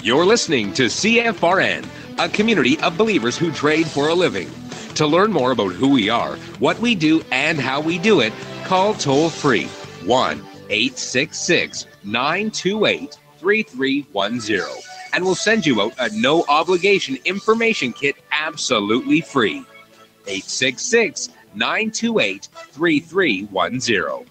You're listening to CFRN, a community of believers who trade for a living. To learn more about who we are, what we do, and how we do it, call toll-free 1-866-928-3310, and we'll send you out a no-obligation information kit absolutely free. 866-928-3310.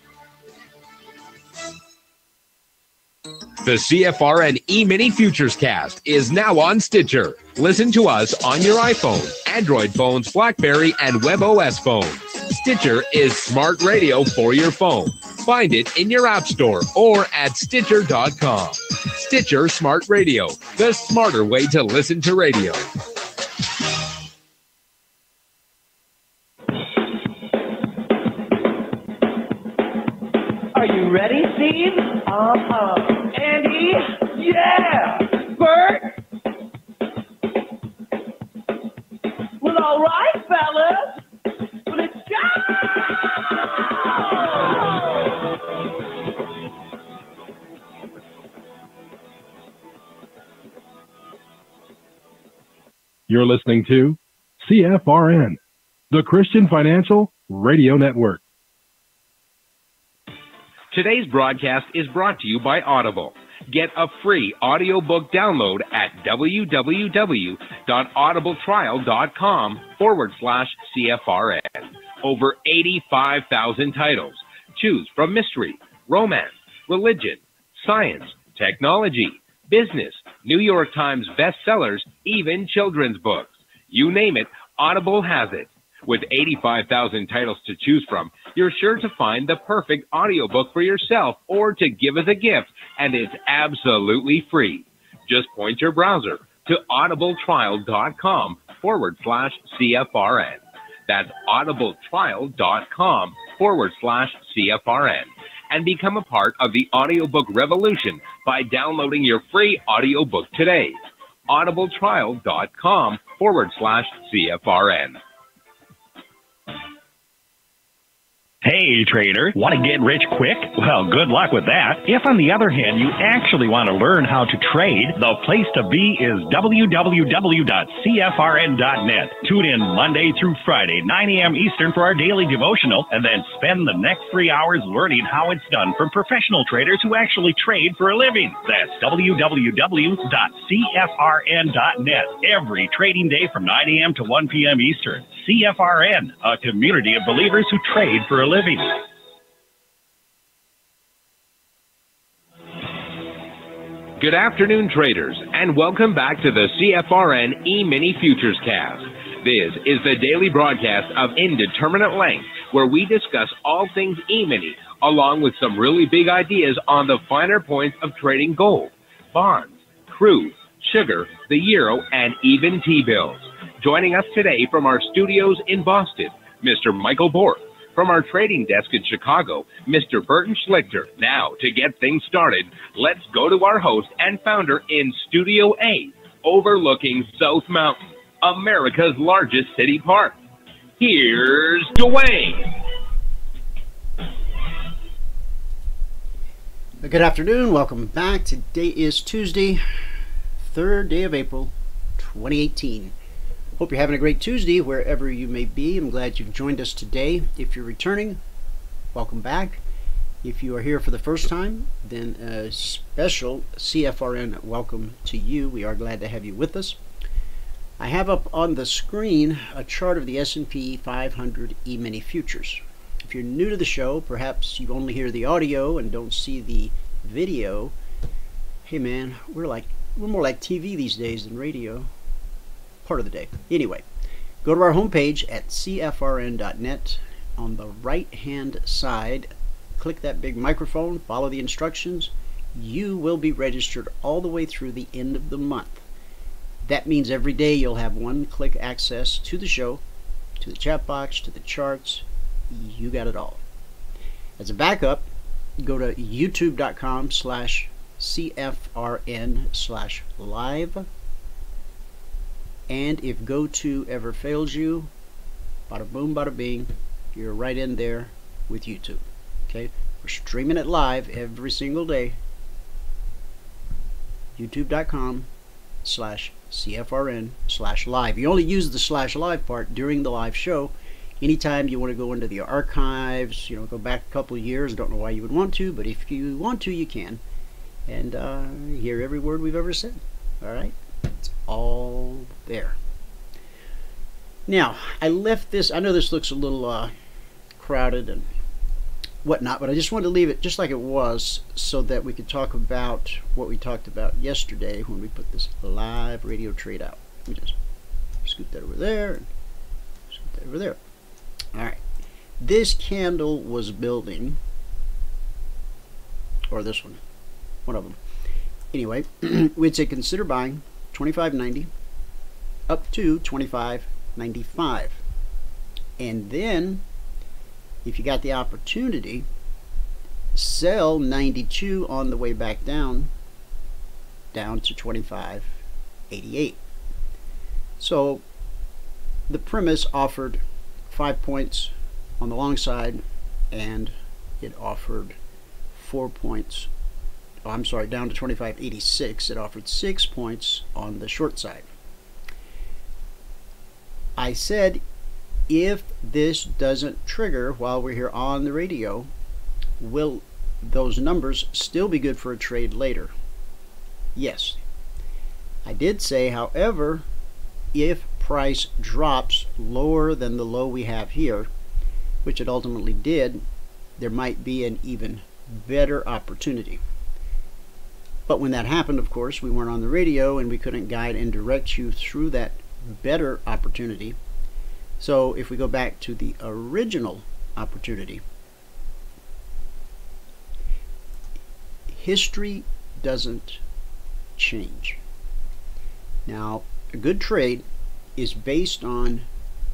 The CFRN Emini Futures Cast is now on Stitcher. Listen to us on your iPhone, Android phones, BlackBerry, and WebOS phones. Stitcher is smart radio for your phone. Find it in your app store or at Stitcher.com. Stitcher Smart Radio, the smarter way to listen to radio. Are you ready, Steve? Andy? Yeah! Bert? Well, all right, fellas. Let's go! You're listening to CFRN, the Christian Financial Radio Network. Today's broadcast is brought to you by Audible. Get a free audiobook download at www.audibletrial.com/CFRN. Over 85,000 titles. Choose from mystery, romance, religion, science, technology, business, New York Times bestsellers, even children's books. You name it, Audible has it. With 85,000 titles to choose from, you're sure to find the perfect audiobook for yourself or to give as a gift, and it's absolutely free. Just point your browser to audibletrial.com/CFRN. That's audibletrial.com/CFRN. And become a part of the audiobook revolution by downloading your free audiobook today. audibletrial.com/CFRN. Hey, trader, want to get rich quick? Well, good luck with that. If, on the other hand, you actually want to learn how to trade, the place to be is www.cfrn.net. Tune in Monday through Friday, 9 a.m. Eastern for our daily devotional, and then spend the next 3 hours learning how it's done from professional traders who actually trade for a living. That's www.cfrn.net. Every trading day from 9 a.m. to 1 p.m. Eastern. CFRN, a community of believers who trade for a living. Good afternoon, traders, and welcome back to the CFRN Emini Futures Cast. This is the daily broadcast of Indeterminate Length, where we discuss all things Emini, along with some really big ideas on the finer points of trading gold, bonds, crude, sugar, the euro, and even T-bills. Joining us today from our studios in Boston, Mr. Michael Bork. From our trading desk in Chicago, Mr. Burton Schlichter. Now, to get things started, let's go to our host and founder in Studio A, overlooking South Mountain, America's largest city park. Here's Dwayne. Good afternoon. Welcome back. Today is Tuesday, 3rd day of April, 2018. Hope you're having a great Tuesday wherever you may be. I'm glad you've joined us today. If you're returning, welcome back. If you are here for the first time, then a special CFRN welcome to you. We are glad to have you with us. I have up on the screen a chart of the S&P 500 Emini Futures. If you're new to the show, perhaps you only hear the audio and don't see the video. Hey man, we're more like TV these days than radio. Part of the day. Anyway, go to our homepage at cfrn.net. On the right hand side, click that big microphone, follow the instructions. You will be registered all the way through the end of the month. That means every day you'll have one-click access to the show, to the chat box, to the charts. You got it all. As a backup, go to youtube.com/cfrn/live. And if go to ever fails you, bada boom, bada bing, you're right in there with YouTube. Okay, we're streaming it live every single day. YouTube.com patreon.com/CFRN/live. You only use the /live part during the live show. Anytime you want to go into the archives, go back a couple of years, don't know why you would want to, but if you want to, you can. And hear every word we've ever said. All right? It's all there. Now, I left this, I know this looks a little crowded and whatnot, but I just wanted to leave it just like it was so that we could talk about what we talked about yesterday when we put this live radio trade out. Let me just scoot that over there and scoot that over there. All right. This candle was building, or this one of them. Anyway, we'd say consider buying 25.90 up to 25.95. And then, if you got the opportunity, sell 92 on the way back down to 25.88. So the premise offered 5 points on the long side, and it offered 4 points. Oh, I'm sorry, down to 25.86. It offered 6 points on the short side. I said, if this doesn't trigger while we're here on the radio, will those numbers still be good for a trade later? Yes. I did say, however, if price drops lower than the low we have here, which it ultimately did, there might be an even better opportunity. But when that happened, of course, we weren't on the radio and we couldn't guide and direct you through that better opportunity. So if we go back to the original opportunity, history doesn't change. Now, a good trade is based on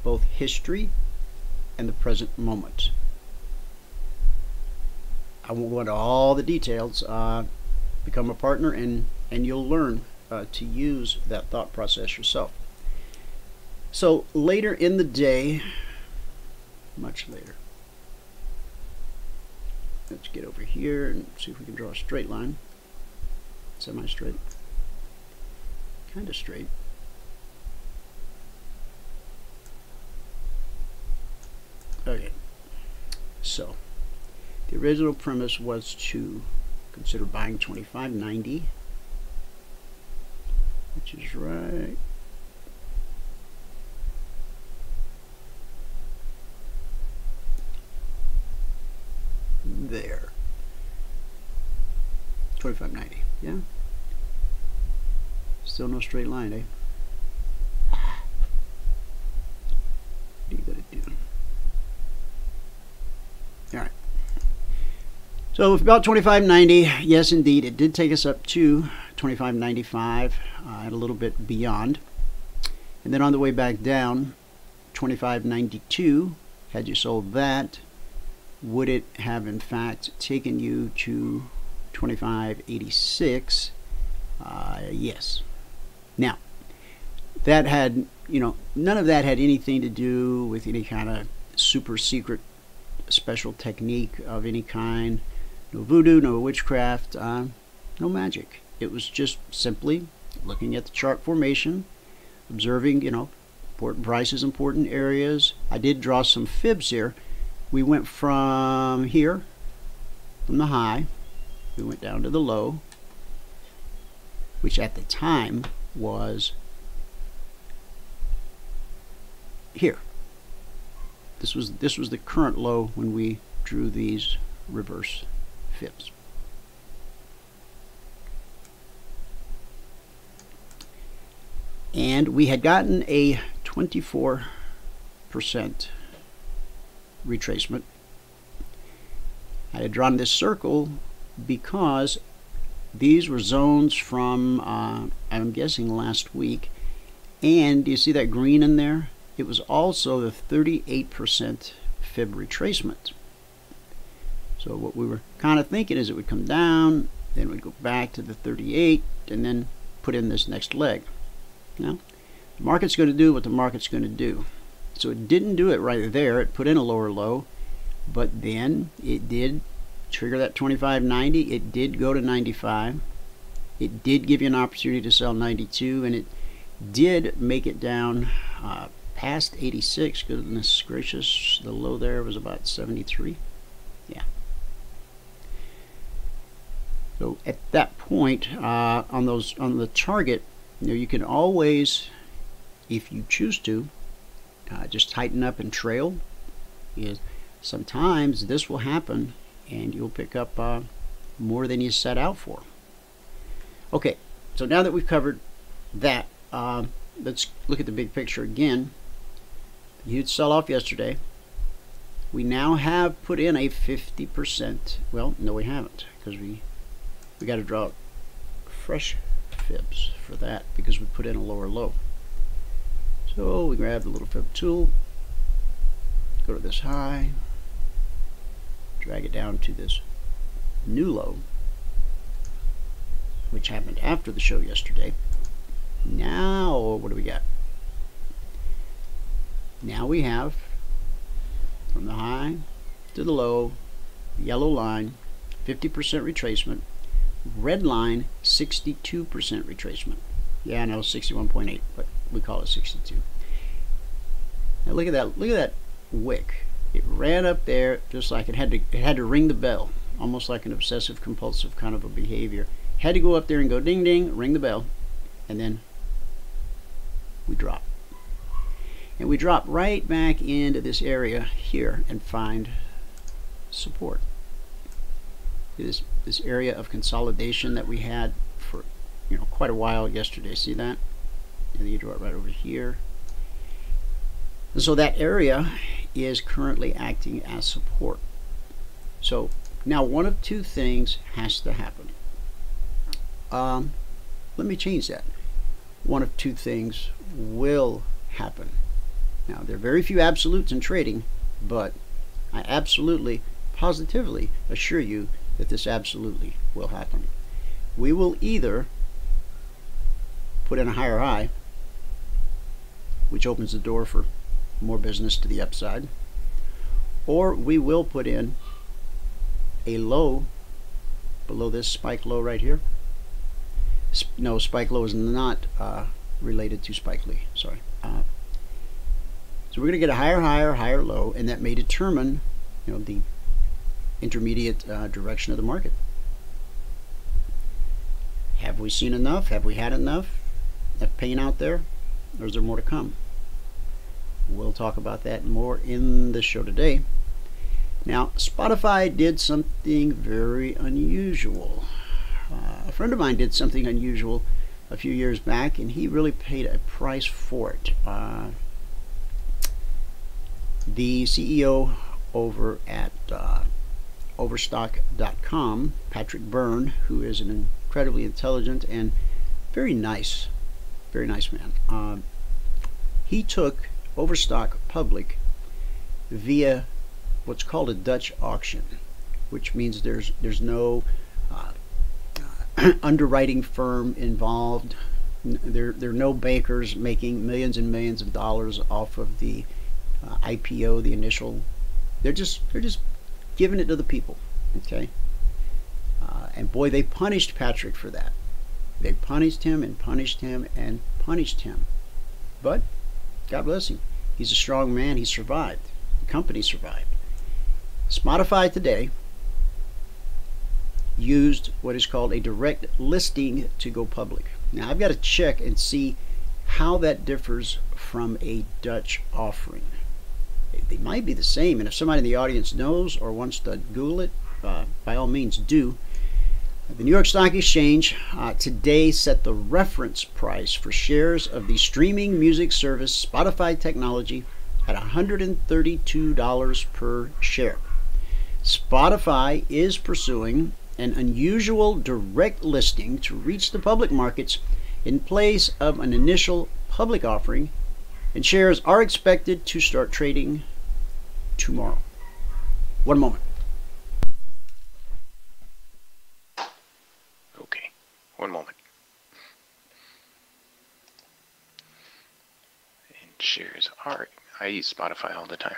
both history and the present moment. I won't go into all the details. Become a partner and you'll learn to use that thought process yourself. So later in the day, much later, let's get over here and see if we can draw a straight line. Semi-straight. Kind of straight. Okay, so the original premise was to consider buying 25.90, which is right there. 25.90, yeah? Still no straight line, eh? What do you gotta do? Alright. So about 25.90, yes indeed, it did take us up to 25.95 and a little bit beyond. And then on the way back down, 25.92, had you sold that, would it have in fact taken you to 25.86? Yes. Now, that had, none of that had anything to do with any kind of super secret special technique of any kind. No voodoo, no witchcraft, no magic. It was just simply looking at the chart formation, observing, important prices, important areas. I did draw some fibs here. We went from here, from the high, we went down to the low, which at the time was here. This was the current low when we drew these reverse fibs. And we had gotten a 24% retracement. I had drawn this circle because these were zones from I'm guessing last week, and you see that green in there? It was also the 38% fib retracement. So what we were kind of thinking is it would come down, then we'd go back to the 38, and then put in this next leg. Now, the market's going to do what the market's going to do. So it didn't do it right there. It put in a lower low, but then it did trigger that 25.90. It did go to 95. It did give you an opportunity to sell 92, and it did make it down past 86. Goodness gracious, the low there was about 73. Yeah. So at that point, on the target, you can always, if you choose to, just tighten up and trail. Sometimes this will happen, and you'll pick up more than you set out for. Okay, so now that we've covered that, let's look at the big picture again. Huge sell-off yesterday. We now have put in a 50%. Well, no, we haven't, because we got to draw fresh fibs for that because we put in a lower low. So we grab the little fib tool, go to this high, drag it down to this new low, which happened after the show yesterday. Now, what do we got? Now we have, from the high to the low, yellow line, 50% retracement, red line, 62% retracement. Yeah, I know, 61.8, but we call it 62. Now look at that. Look at that wick. It ran up there just like it had to ring the bell, almost like an obsessive compulsive kind of a behavior. Had to go up there and go ding ding, ring the bell, and then we drop. And we drop right back into this area here and find support. This area of consolidation that we had for quite a while yesterday. See that? And you draw it right over here. And so that area is currently acting as support. So now one of two things has to happen. Let me change that. One of two things will happen. Now, there are very few absolutes in trading, but I absolutely, positively assure you that this absolutely will happen. We will either put in a higher high, which opens the door for more business to the upside, or we will put in a low below this spike low right here. No, spike low is not related to Spike Lee. Sorry. So we're going to get a higher low, and that may determine, the intermediate direction of the market. Have we seen enough? Have we had enough? Enough pain out there? Or is there more to come? We'll talk about that more in the show today. Now, Spotify did something very unusual. A friend of mine did something unusual a few years back, and he really paid a price for it. The CEO over at Overstock.com, Patrick Byrne, who is an incredibly intelligent and very nice man, he took Overstock public via what's called a Dutch auction, which means there's no underwriting firm involved. There are no bankers making millions and millions of dollars off of the IPO, the initial. They're just giving it to the people. Okay. And boy, they punished Patrick for that. They punished him and punished him and punished him. But God bless him. He's a strong man. He survived. The company survived. Spotify today used what is called a direct listing to go public. Now I've got to check and see how that differs from a Dutch offering. They might be the same, and if somebody in the audience knows or wants to Google it, by all means do. The New York Stock Exchange today set the reference price for shares of the streaming music service Spotify technology at $132 per share. Spotify is pursuing an unusual direct listing to reach the public markets in place of an initial public offering, and shares are expected to start trading tomorrow. One moment. Okay, one moment. And shares are, I use Spotify all the time.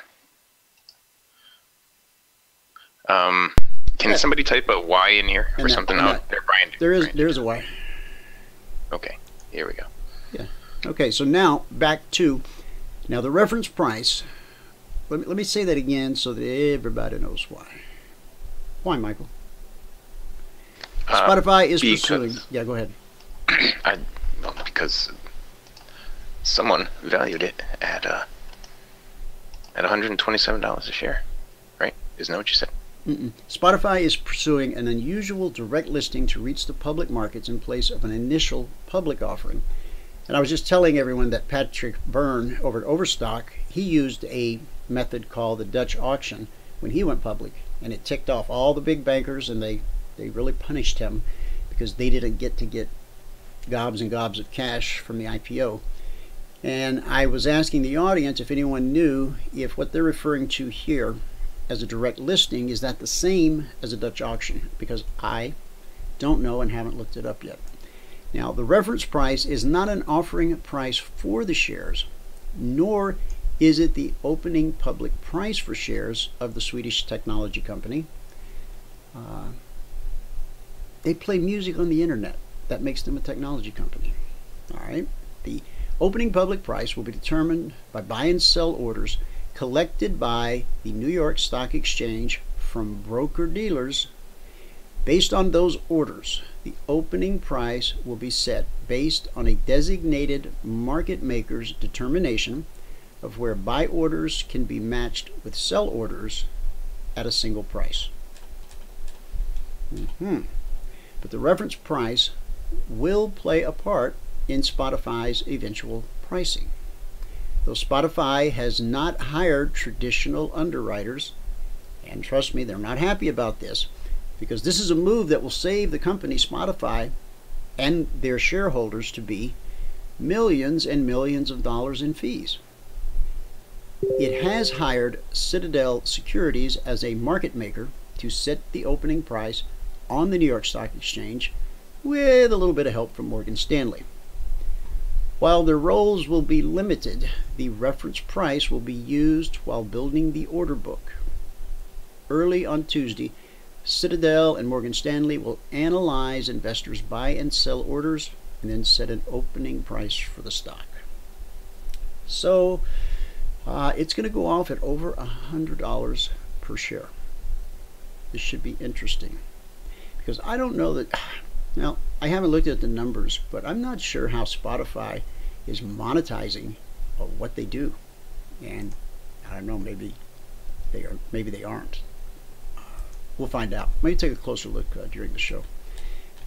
Can somebody type a Y in here or something out there, Brian? There is a Y. Okay, here we go. Yeah. Okay, so now back to the reference price. Let me say that again so that everybody knows why. Why, Michael? Spotify is pursuing. Yeah, go ahead. Because someone valued it at $127 a share, right? Isn't that what you said? Spotify is pursuing an unusual direct listing to reach the public markets in place of an initial public offering. And I was just telling everyone that Patrick Byrne over at Overstock, he used a method called the Dutch auction when he went public, and it ticked off all the big bankers, and they really punished him because they didn't get to get gobs and gobs of cash from the IPO. And I was asking the audience if anyone knew if what they're referring to here as a direct listing, is that the same as a Dutch auction? Because I don't know and haven't looked it up yet. Now, the reference price is not an offering price for the shares, nor is it the opening public price for shares of the Swedish technology company. They play music on the internet. That makes them a technology company. All right. The opening public price will be determined by buy and sell orders collected by the New York Stock Exchange from broker-dealers. Based on those orders, the opening price will be set based on a designated market maker's determination of where buy orders can be matched with sell orders at a single price. But the reference price will play a part in Spotify's eventual pricing. Though Spotify has not hired traditional underwriters, and trust me, they're not happy about this, because this is a move that will save the company Spotify and their shareholders to be millions and millions of dollars in fees. It has hired Citadel Securities as a market maker to set the opening price on the New York Stock Exchange with a little bit of help from Morgan Stanley. While their roles will be limited, the reference price will be used while building the order book. Early on Tuesday, Citadel and Morgan Stanley will analyze investors' buy and sell orders and then set an opening price for the stock. So it's going to go off at over $100 per share. This should be interesting because I don't know that. Now, I haven't looked at the numbers, but I'm not sure how Spotify is monetizing what they do. And I don't know, maybe they are, maybe they aren't. We'll find out. Maybe take a closer look during the show.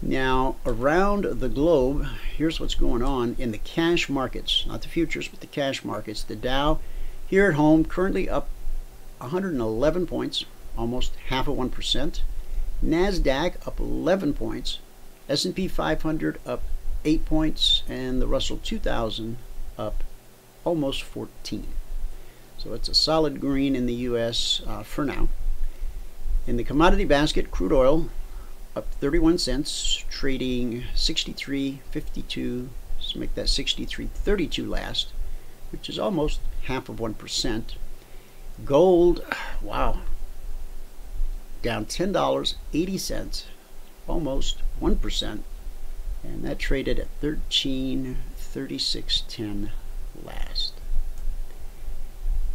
Now, around the globe, here's what's going on in the cash markets, not the futures, but the cash markets. The Dow here at home currently up 111 points, almost 0.5%. NASDAQ up 11 points. S&P 500 up 8 points, and the Russell 2000 up almost 14. So it's a solid green in the U.S. For now. In the commodity basket, crude oil up 31 cents, trading 63.52. Let's make that 63.32 last, which is almost 0.5%. Gold, wow, down $10.80. Almost 1%, and that traded at 13.3610 last.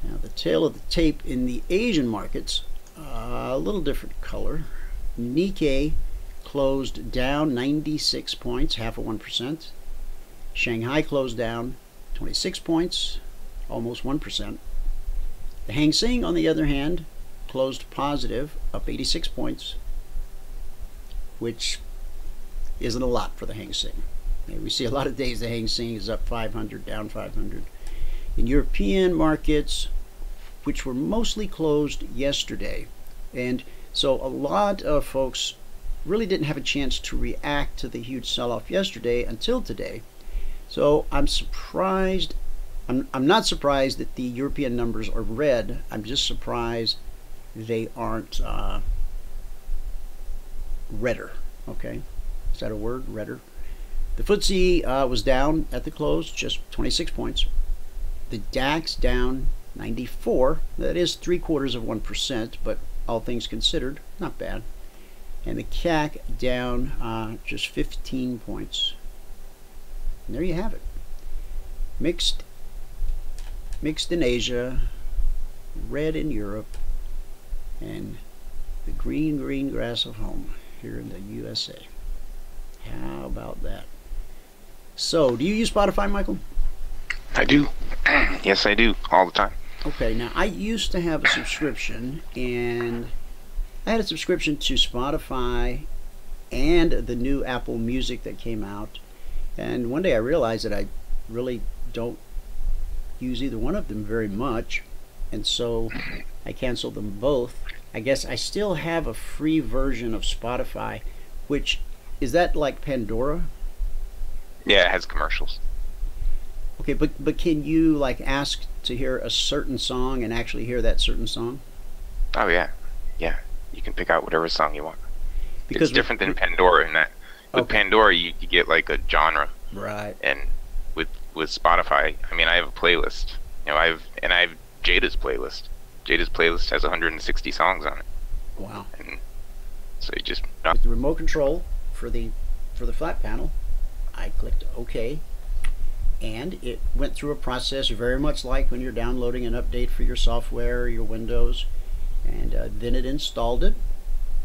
Now the tail of the tape in the Asian markets, a little different color. Nikkei closed down 96 points, 0.5%. Shanghai closed down 26 points, almost 1%. The Hang Seng, on the other hand, closed positive, up 86 points, which isn't a lot for the Hang Seng. We see a lot of days the Hang Seng is up 500, down 500. In European markets, which were mostly closed yesterday, and so a lot of folks really didn't have a chance to react to the huge sell-off yesterday until today. So I'm surprised. I'm not surprised that the European numbers are red. I'm just surprised they aren't redder. Okay, is that a word? Redder. The FTSE was down at the close, just 26 points. The DAX down 94. That is 0.75%, but all things considered, not bad. And the CAC down just 15 points. And there you have it. Mixed in Asia, red in Europe, and the green grass of home here in the USA. How about that? So, do you use Spotify, Michael? I do. Yes, I do. All the time. Okay, now I used to have a subscription, and I had a subscription to Spotify and the new Apple Music that came out. And one day I realized that I really don't use either one of them very much, and so I canceled them both. I guess I still have a free version of Spotify, which is that like Pandora? Yeah, it has commercials. Okay, but can you like ask to hear a certain song and actually hear that certain song? Oh yeah, yeah. You can pick out whatever song you want. Because it's different than Pandora in that. With Pandora, you get like a genre. Right. And with Spotify, I mean, I have a playlist. You know, I have Jada's playlist. Jada's playlist has 160 songs on it. Wow. And so you just with the remote control for the flat panel, I clicked OK, and it went through a process very much like when you're downloading an update for your software or your Windows, and then it installed it,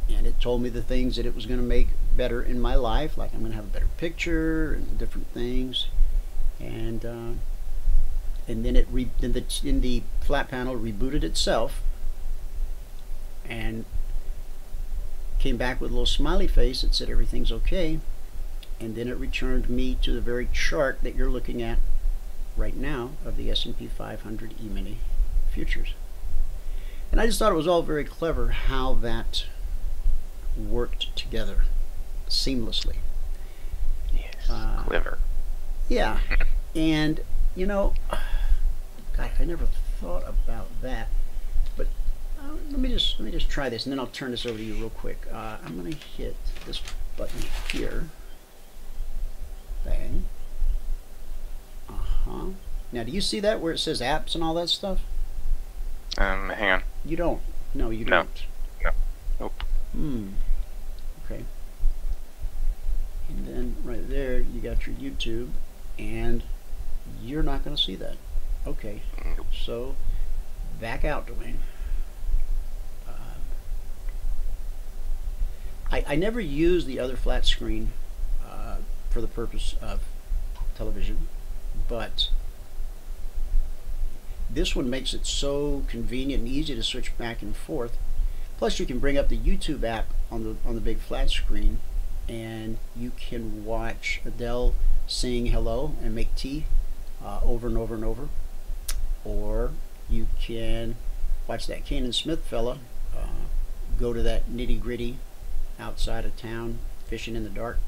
and it told me the things that it was going to make better in my life, like I'm going to have a better picture and different things, and then in the flat panel rebooted itself and came back with a little smiley face that said everything's okay, and then it returned me to the very chart that you're looking at right now of the S&P 500 Emini Futures. And I just thought it was all very clever how that worked together seamlessly. Yes, clever. Yeah, and you know, God, I never thought about that. But let me just try this, and then I'll turn this over to you real quick. I'm going to hit this button here. Bang. Now, do you see that where it says apps and all that stuff? Hang on. You don't? No, you No. don't. No. Nope. Okay. And then right there, you got your YouTube, and you're not going to see that. Okay. Nope. So, back out, Dwayne. I never use the other flat screen for the purpose of television, but this one makes it so convenient and easy to switch back and forth. Plus, you can bring up the YouTube app on the big flat screen, and you can watch Adele sing "Hello" and make tea over and over and over, or you can watch that Kanan Smith fella go to that nitty-gritty outside of town fishing in the dark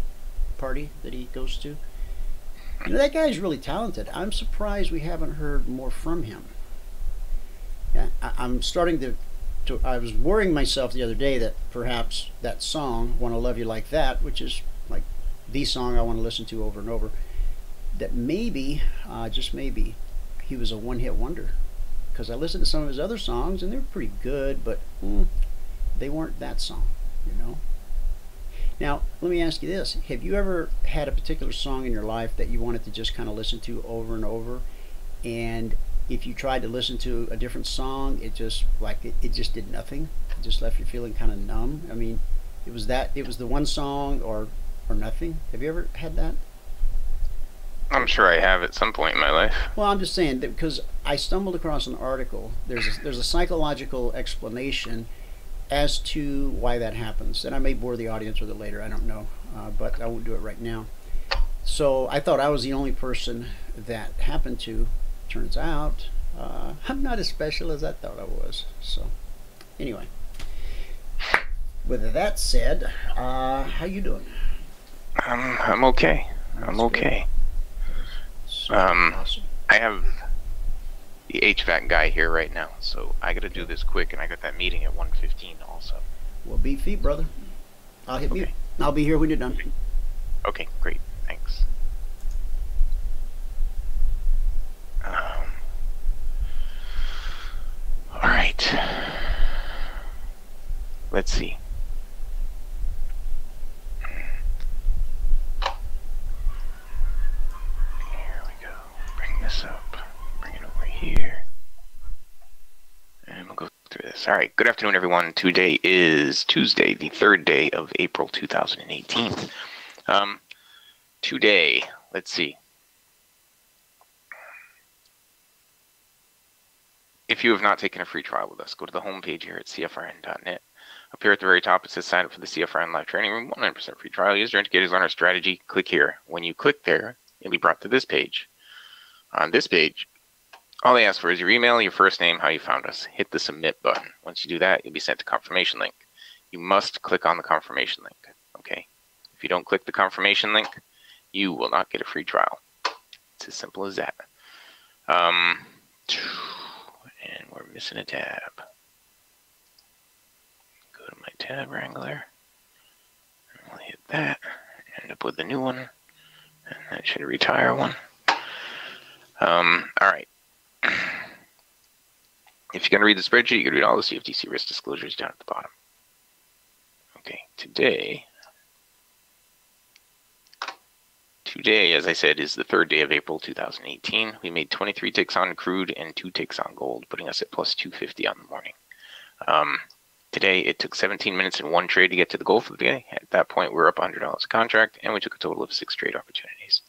party that he goes to. You know, that guy's really talented. I'm surprised we haven't heard more from him. Yeah, I'm starting to I was worrying myself the other day that perhaps that song, "Wanna Love You Like That," which is like the song I want to listen to over and over, that maybe, just maybe, he was a one-hit wonder. Because I listened to some of his other songs and they're pretty good, but they weren't that song, you know. Now, let me ask you this. Have you ever had a particular song in your life that you wanted to just kind of listen to over and over, and if you tried to listen to a different song, it just it just did nothing? It just left you feeling kind of numb? I mean, it was the one song or nothing. Have you ever had that? I'm sure I have at some point in my life. Well, I'm just saying that because I stumbled across an article. There's a psychological explanation as to why that happens, and I may bore the audience with it later. I don't know, but I won't do it right now. So I thought I was the only person that happened to. Turns out I'm not as special as I thought I was. So anyway, with that said, how you doing? I'm okay. I'm okay. So awesome. I have the HVAC guy here right now, so I gotta do this quick, and I got that meeting at 1:15 also. Well, beat feet, brother. I'll hit mute. I'll be here when you're done. Okay, great. Thanks. All right. Let's see. this. All right. Good afternoon, everyone. Today is Tuesday, the 3rd day of April 2018. Today, let's see. If you have not taken a free trial with us, go to the homepage here at cfrn.net. Up here at the very top, it says sign up for the CFRN Live Training Room, 100% free trial. Use your indicators, learn our strategy. Click here. When you click there, you'll be brought to this page. On this page, all they ask for is your email, your first name, how you found us. Hit the submit button. Once you do that, you'll be sent a confirmation link. You must click on the confirmation link, okay? If you don't click the confirmation link, you will not get a free trial. It's as simple as that. And we're missing a tab. Go to my tab wrangler. And we'll hit that. End up with a new one. And that should retire one. All right. If you're going to read the spreadsheet, you can read all the CFTC risk disclosures down at the bottom. Okay, today, as I said, is the 3rd day of April 2018. We made 23 ticks on crude and 2 ticks on gold, putting us at plus 250 on the morning. Today, it took 17 minutes and 1 trade to get to the goal for the day. At that point, we were up $100 a contract, and we took a total of 6 trade opportunities.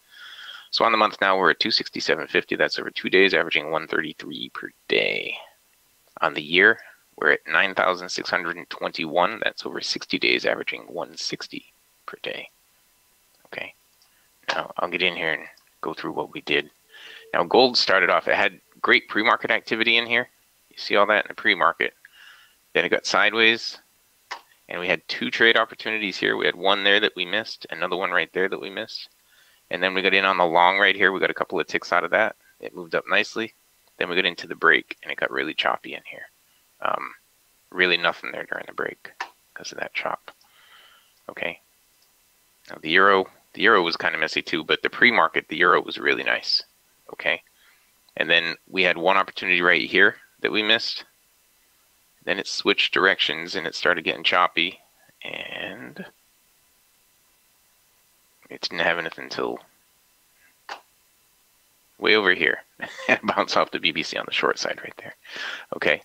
So on the month now, we're at 267.50. That's over 2 days, averaging 133 per day. On the year, we're at 9,621. That's over 60 days, averaging 160 per day. Okay. Now, I'll get in here and go through what we did. Now, gold started off, it had great pre-market activity in here. You see all that in the pre-market. Then it got sideways, and we had 2 trade opportunities here. We had one there that we missed, another one right there that we missed. And then we got in on the long right here. We got a couple of ticks out of that. It moved up nicely. Then we got into the break, and it got really choppy in here. Really nothing there during the break because of that chop. Okay. Now the euro was kind of messy too, but the pre-market, the euro was really nice. Okay. And then we had one opportunity right here that we missed. Then it switched directions, and it started getting choppy, and it didn't have anything until way over here. Bounce off the BBC on the short side right there. Okay.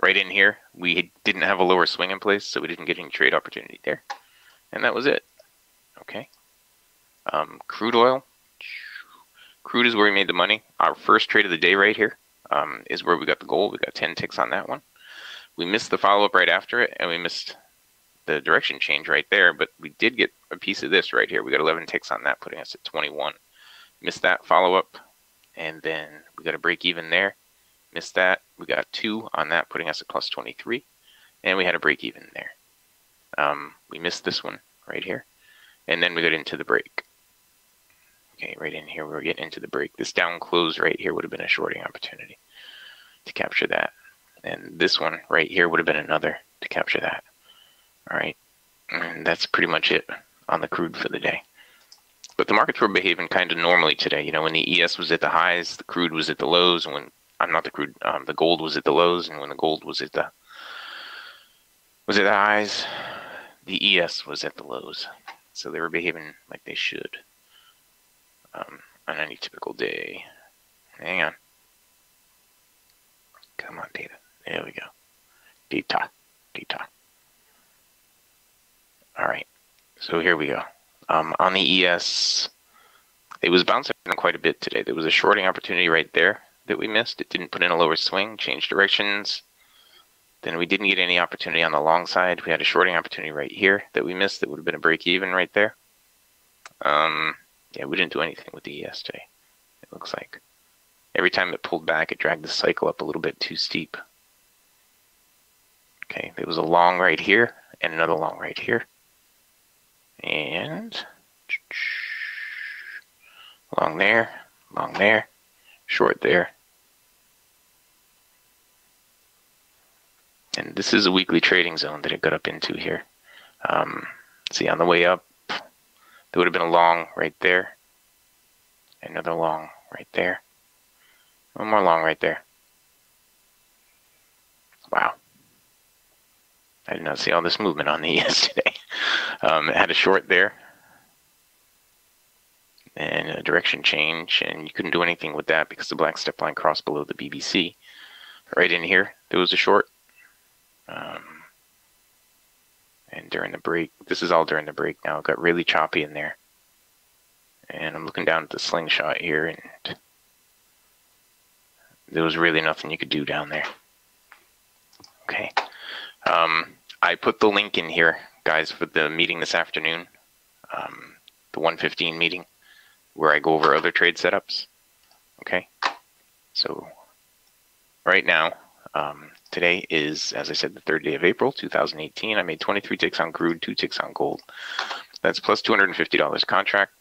Right in here, we didn't have a lower swing in place, so we didn't get any trade opportunity there. And that was it. Okay. Crude oil. Crude is where we made the money. Our first trade of the day right here is where we got the gold. We got 10 ticks on that one. We missed the follow-up right after it, and we missed the direction change right there, but we did get a piece of this right here. We got 11 ticks on that, putting us at 21. Missed that follow-up, and then we got a break even there. Missed that. We got 2 on that, putting us at plus 23, and we had a break even there. We missed this one right here, and then we got into the break. Okay, right in here, we were getting into the break. This down close right here would have been a shorting opportunity to capture that, and this one right here would have been another to capture that. All right, and that's pretty much it on the crude for the day. But the markets were behaving kind of normally today. You know, when the ES was at the highs, the crude was at the lows, and when the gold was at the lows, and when the gold was at the highs, the ES was at the lows. So they were behaving like they should on any typical day. Hang on. Come on, data. There we go. Data. All right. So here we go. On the ES, it was bouncing quite a bit today. There was a shorting opportunity right there that we missed. It didn't put in a lower swing, changed directions. Then we didn't get any opportunity on the long side. We had a shorting opportunity right here that we missed that would have been a break even right there. Yeah, we didn't do anything with the ES today, it looks like. Every time it pulled back, it dragged the cycle up a little bit too steep. Okay, there was a long right here and another long right here. And long there, short there. And this is a weekly trading zone that it got up into here. See, on the way up, there would have been a long right there. Another long right there. One more long right there. Wow. I did not see all this movement on the ES today. It had a short there. And a direction change, and you couldn't do anything with that because the black step line crossed below the BBC. Right in here, there was a short. And during the break, this is all during the break now, it got really choppy in there. And I'm looking down at the slingshot here, and there was really nothing you could do down there. Okay. I put the link in here, guys, for the meeting this afternoon, the 1:15 meeting, where I go over other trade setups. Okay. So right now, today is, as I said, the 3rd day of April, 2018. I made 23 ticks on crude, 2 ticks on gold. That's plus $250 contract.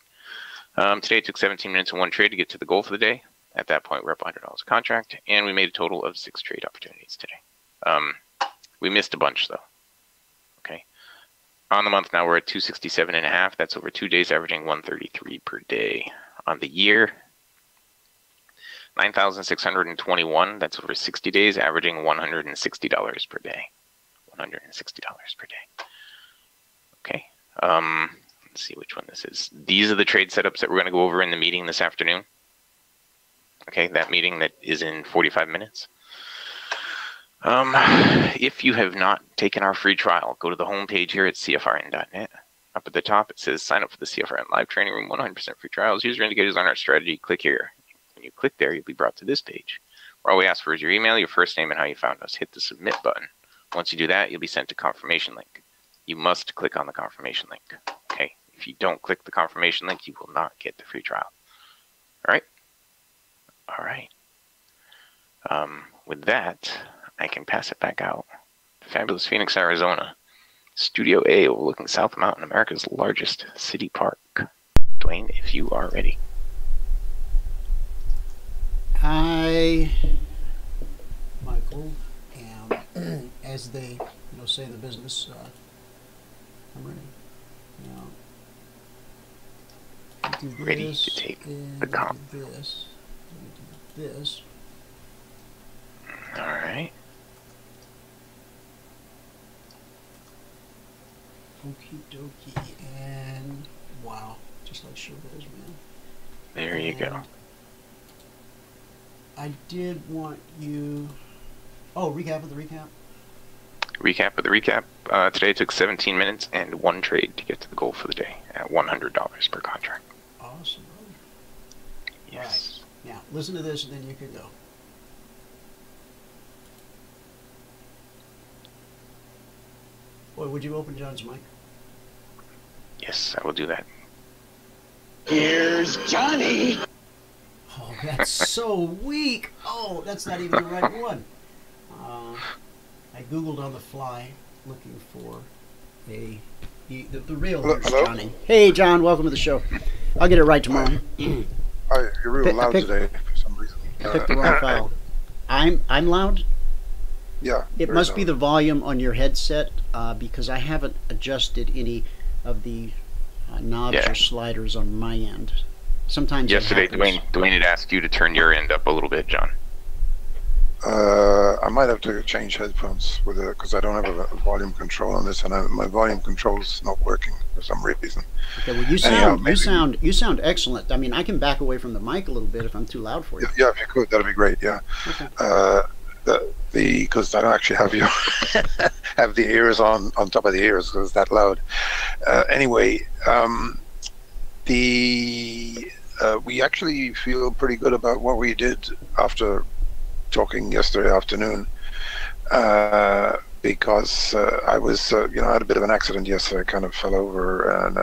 Today it took 17 minutes and 1 trade to get to the goal for the day. At that point, we're up $100 a contract, and we made a total of 6 trade opportunities today. We missed a bunch, though. Okay. On the month now, we're at 267.5. That's over 2 days, averaging 133 per day. On the year, 9,621. That's over 60 days, averaging $160 per day. $160 per day. Okay. Let's see which one this is. These are the trade setups that we're going to go over in the meeting this afternoon. Okay, that meeting that is in 45 minutes. If you have not taken our free trial, go to the homepage here at cfrn.net. Up at the top, it says sign up for the CFRN live training room, 100% free trials. User indicators on our strategy. Click here. When you click there, you'll be brought to this page, where all we ask for is your email, your first name, and how you found us. Hit the submit button. Once you do that, you'll be sent a confirmation link. You must click on the confirmation link. Okay. If you don't click the confirmation link, you will not get the free trial. All right. All right. With that, I can pass it back out to fabulous Phoenix, Arizona, Studio A, overlooking South Mountain, America's largest city park. Dwayne, if you are ready. Hi, Michael, and as they say in the business, I'm ready. Now, do this, Ready to take the comp. This. This. All right. Okie dokie, and wow, just like showbiz, man. There you go. I did want you. Oh, recap of the recap. Recap of the recap. Today took 17 minutes and 1 trade to get to the goal for the day at $100 per contract. Awesome, brother. Yes. Right. Now, listen to this and then you can go. Boy, would you open John's mic? Yes, I will do that. Here's Johnny. Oh, that's so weak. Oh, that's not even the right one. I Googled on the fly looking for the real Hello? Johnny. Hey, John, welcome to the show. I'll get it right tomorrow. You're real loud today for some reason. I picked the wrong file. I'm loud? Yeah. It must be the volume on your headset because I haven't adjusted any of the knobs or sliders on my end. Sometimes yesterday, Dwayne had asked you to turn your end up a little bit, John. I might have to change headphones with it because I don't have a volume control on this, and my volume control's not working for some reason. Okay, well, you sound excellent. I mean, I can back away from the mic a little bit if I'm too loud for you. Yeah, if you could, that'd be great. Yeah. Okay. Because I don't actually have you have the ears on top of the ears because it's that loud. Anyway, we actually feel pretty good about what we did after talking yesterday afternoon, because I was, I had a bit of an accident yesterday. I kind of fell over and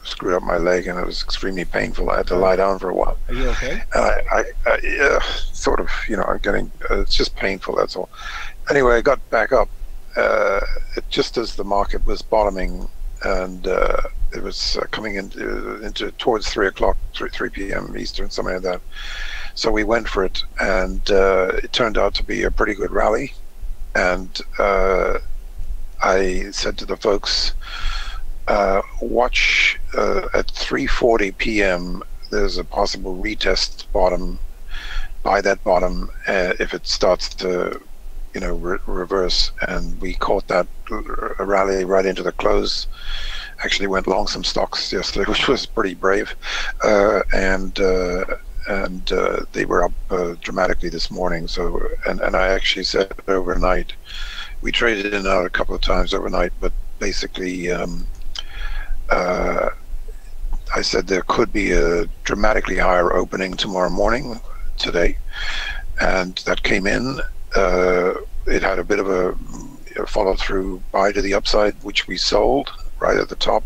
screwed up my leg, and it was extremely painful. I had to lie down for a while. Are you okay? Yeah, sort of, I'm getting, it's just painful, that's all. Anyway, I got back up just as the market was bottoming, and it was coming into towards 3 o'clock, 3 p.m. Eastern, something like that. So we went for it, and it turned out to be a pretty good rally. And I said to the folks, watch at 3:40 p.m. there's a possible retest bottom. Buy that bottom if it starts to, reverse. And we caught that rally right into the close. Actually went long some stocks yesterday, which was pretty brave. And and they were up dramatically this morning. So, and I actually said overnight, we traded in and out a couple of times overnight, but basically I said there could be a dramatically higher opening tomorrow morning today, and that came in. It had a bit of a follow-through buy to the upside, which we sold right at the top,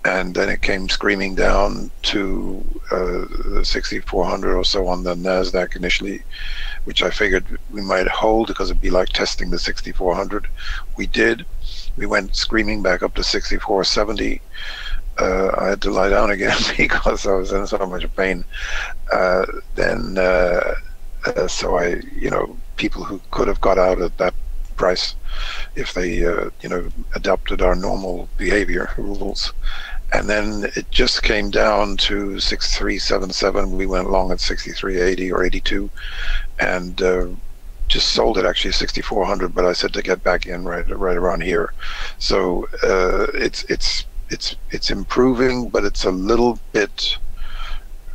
and then it came screaming down to 6,400 or so on the NASDAQ initially, which I figured we might hold because it'd be like testing the 6,400. We did. We went screaming back up to 6,470. I had to lie down again because I was in so much pain. So I, people who could have got out at that price if they, adopted our normal behavior rules. And then it just came down to 6,377. We went long at 6,380 or 82, and just sold it actually 6,400. But I said to get back in right around here. So it's improving, but it's a little bit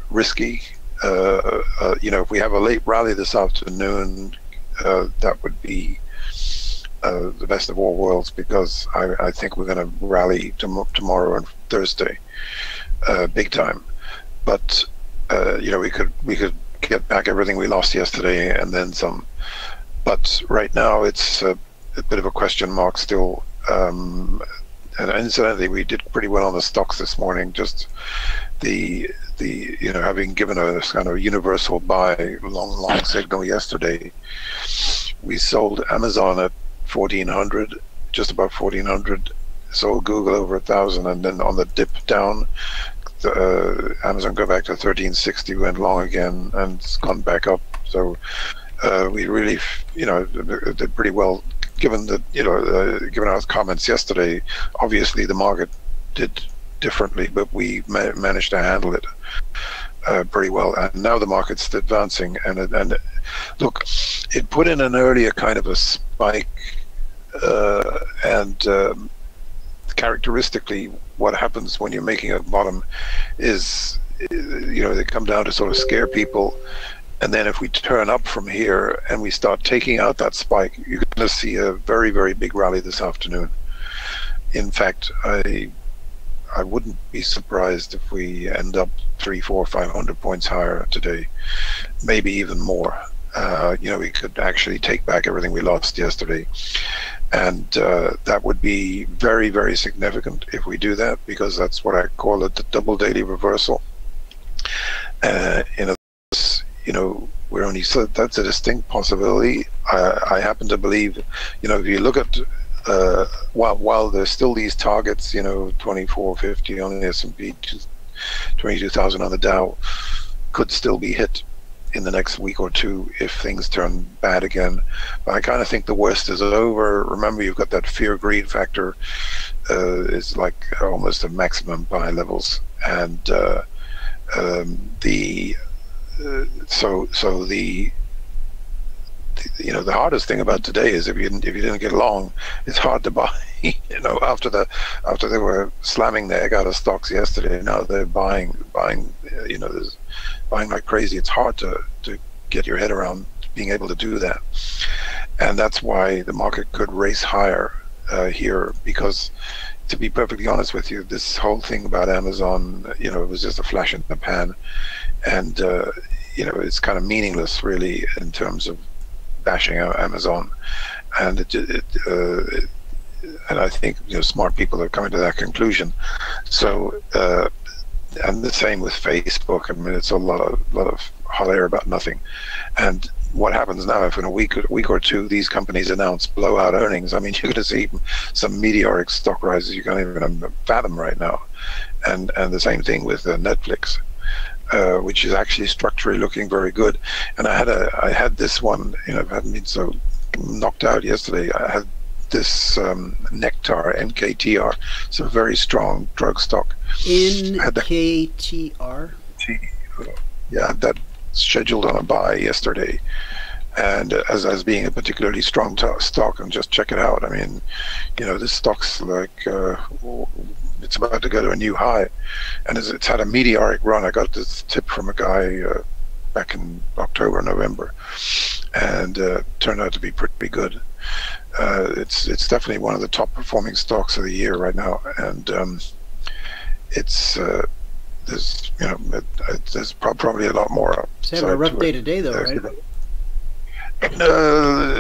risky. If we have a late rally this afternoon, that would be the best of all worlds, because I think we're going to rally tomorrow and Thursday, big time. But we could get back everything we lost yesterday and then some. But right now it's a bit of a question mark still. And incidentally, we did pretty well on the stocks this morning. Just the having given a kind of universal buy long signal yesterday, we sold Amazon at 1,400, just about 1,400. Sold Google over 1,000, and then on the dip down, Amazon go back to 1,360, went long again, and it's gone back up. So we really, did pretty well. Given that, given our comments yesterday, obviously the market did differently, but we managed to handle it pretty well. And now the market's advancing, and look, it put in an earlier kind of a spike, and characteristically, what happens when you're making a bottom is, they come down to sort of scare people. And then if we turn up from here and we start taking out that spike, you're going to see a very, very big rally this afternoon. In fact, I wouldn't be surprised if we end up 300, 400, 500 points higher today, maybe even more. We could actually take back everything we lost yesterday. And that would be very, very significant if we do that, because that's what I call it, the double daily reversal. We're only, so that's a distinct possibility. I happen to believe, if you look at, while there's still these targets, 2450 on the S&P, 22,000 on the Dow, could still be hit in the next week or two if things turn bad again. But I kind of think the worst is over. Remember, you've got that fear-greed factor. It's like almost at maximum buy levels, and the hardest thing about today is if you didn't get long, it's hard to buy. After they were slamming the egg out of stocks yesterday, now they're buying. There's buying like crazy. It's hard to get your head around being able to do that, and that's why the market could race higher here. Because, to be perfectly honest with you, this whole thing about Amazon, it was just a flash in the pan, and it's kind of meaningless really in terms of bashing out Amazon, and and I think smart people are coming to that conclusion. So and the same with Facebook. I mean, it's a lot of hot air about nothing. And what happens now, if in a week or two these companies announce blowout earnings, I mean, you're going to see some meteoric stock rises you can't even fathom right now. And the same thing with Netflix, which is actually structurally looking very good. And I had this one, I hadn't been so knocked out yesterday. I had this Nectar, NKTR. It's a very strong drug stock. NKTR? Yeah, that scheduled on a buy yesterday. and as being a particularly strong stock, and just check it out. I mean, you know, this stock's like it's about to go to a new high, and it's had a meteoric run. I got this tip from a guy back in October, November, and turned out to be pretty good. It's definitely one of the top performing stocks of the year right now, and it's there's, you know, there's probably a lot more up. It's having a rough day today, though, right?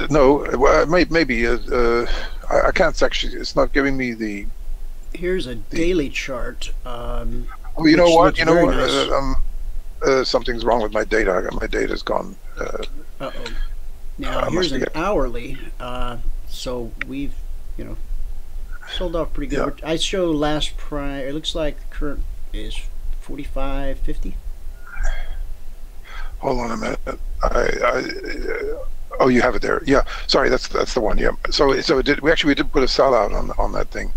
No, well, maybe. I can't actually. It's not giving me the. Here's a daily chart. Well, you know what? You know what? Nice. Something's wrong with my data. My data's gone. Uh-oh. Now here's an hourly. So we've, you know, sold off pretty good. Yeah. I show last price. It looks like the current is 45.50. Hold on a minute. Oh, you have it there. Yeah. Sorry, that's the one. Yeah. So we did put a sellout on that thing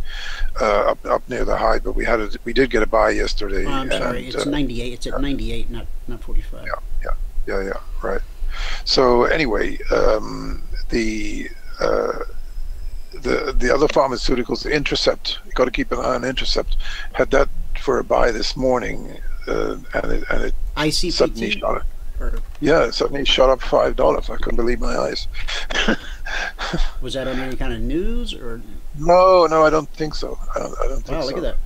up near the high, but we did get a buy yesterday. Oh, I'm sorry. It's 98. It's at 98, not 45. Yeah. Right. So anyway, the other pharmaceuticals, the Intercept, you got to keep an eye on Intercept. Had that for a buy this morning, and it ICPT? Suddenly shot it. Yeah, it suddenly shot up $5. I couldn't believe my eyes. Was that on any kind of news or? No, I don't think so. I don't think so. Wow, look at that.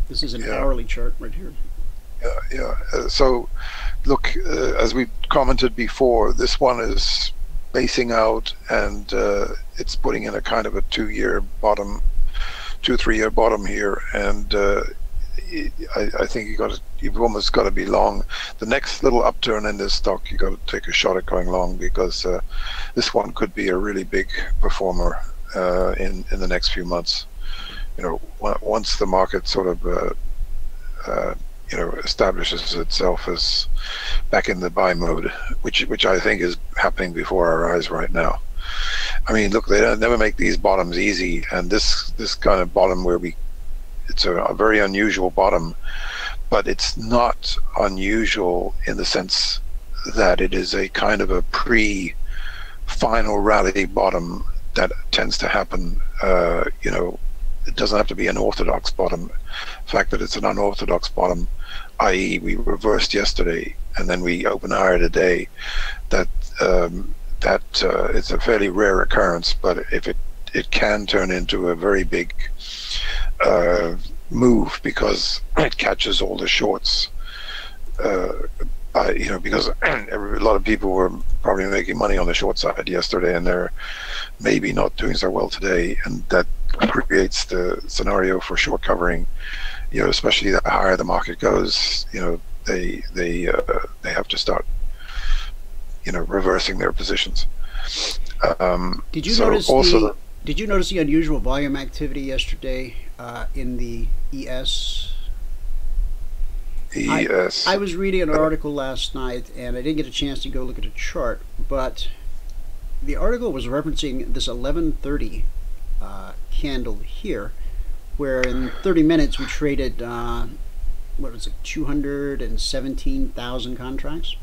This is an hourly chart right here. Yeah. So, look, as we commented before, this one is basing out, and it's putting in a kind of a 2-3-year bottom here, and I think you've almost got to be long. The next little upturn in this stock, you got to take a shot at going long, because this one could be a really big performer in the next few months. You know, once the market sort of you know, establishes itself as back in the buy mode, which I think is happening before our eyes right now. I mean, look, they never make these bottoms easy, and this kind of bottom where it's a very unusual bottom, but it's not unusual in the sense that it is a kind of a pre-final rally bottom that tends to happen. You know, it doesn't have to be an orthodox bottom. The fact that it's an unorthodox bottom, i.e. we reversed yesterday and then we open higher today, that it's a fairly rare occurrence, but if it can turn into a very big move, because it catches all the shorts, you know, because a lot of people were probably making money on the short side yesterday, and they're maybe not doing so well today, and that creates the scenario for short covering. You know, especially the higher the market goes, you know, they have to start, you know, reversing their positions. Did you notice Did you notice the unusual volume activity yesterday in the ES? I was reading an article last night, and I didn't get a chance to go look at a chart, but the article was referencing this 11:30 candle here, where in 30 minutes we traded, what was it, 217,000 contracts?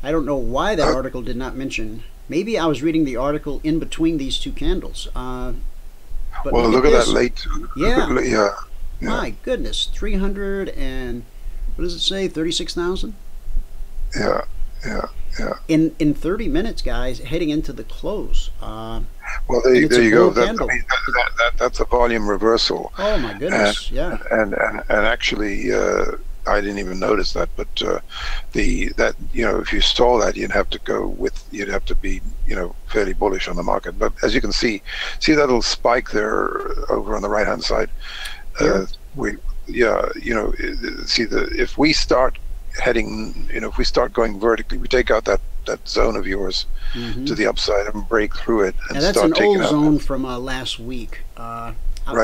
I don't know why that article did not mention. Maybe I was reading the article in between these two candles. But well, look at that late. Yeah. My goodness, 300 and what does it say? 36,000. Yeah. In 30 minutes, guys, heading into the close. Well, there you go. That's a volume reversal. Oh my goodness! And actually, I didn't even notice that. But that you know, if you saw that, you'd have to be, you know, fairly bullish on the market. But as you can see that little spike there over on the right hand side. You know, if we start heading, you know, if we start going vertically, we take out that zone of yours to the upside and break through it, and that's start an taking old zone from last week. Right.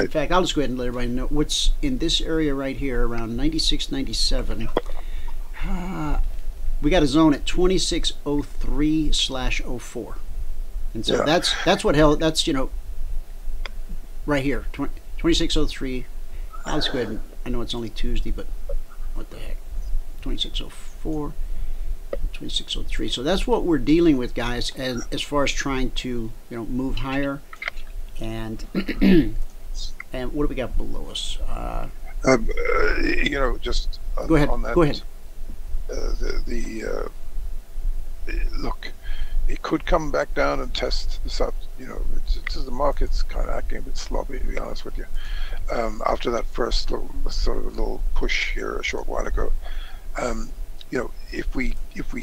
In fact, I'll just go ahead and let everybody know what's in this area right here around 96, 97. We got a zone at 2603/04, and so that's what held. That's, you know, right here, 2603. I'll just go ahead and, I know it's only Tuesday, but what the heck, 2604. 2603. So that's what we're dealing with, guys, as far as trying to move higher. And and what do we got below us? Just go ahead. On that, go ahead. Look, it could come back down and test this up. The market's kind of acting a bit sloppy, to be honest with you. After that first little push here a short while ago, if we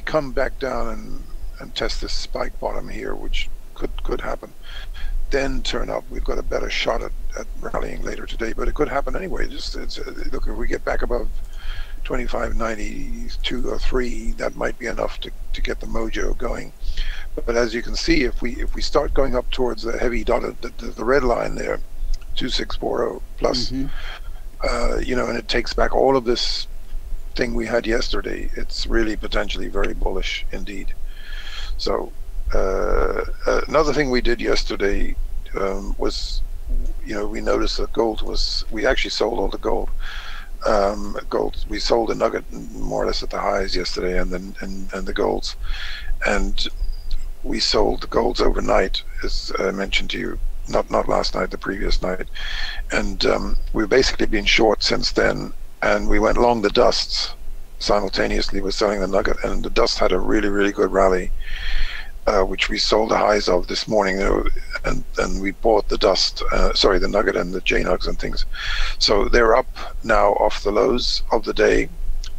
come back down and test this spike bottom here, which could happen, then turn up, we've got a better shot at rallying later today. But it could happen anyway. Look, if we get back above 25.92 or 3, that might be enough to get the mojo going. But as you can see, if we start going up towards the heavy dotted, the red line there, 2640 plus, and it takes back all of this thing we had yesterday, it's really potentially very bullish indeed. So another thing we did yesterday was, we noticed that we actually sold all the gold. We sold the nugget more or less at the highs yesterday, and the golds, and we sold the golds overnight, as I mentioned to you, not last night, the previous night, and we've basically been short since then, and we went long the dusts simultaneously with selling the nugget, and the dust had a really, really good rally, which we sold the highs of this morning, and we bought the dust, the nugget and the J-nugs and things. So they're up now off the lows of the day,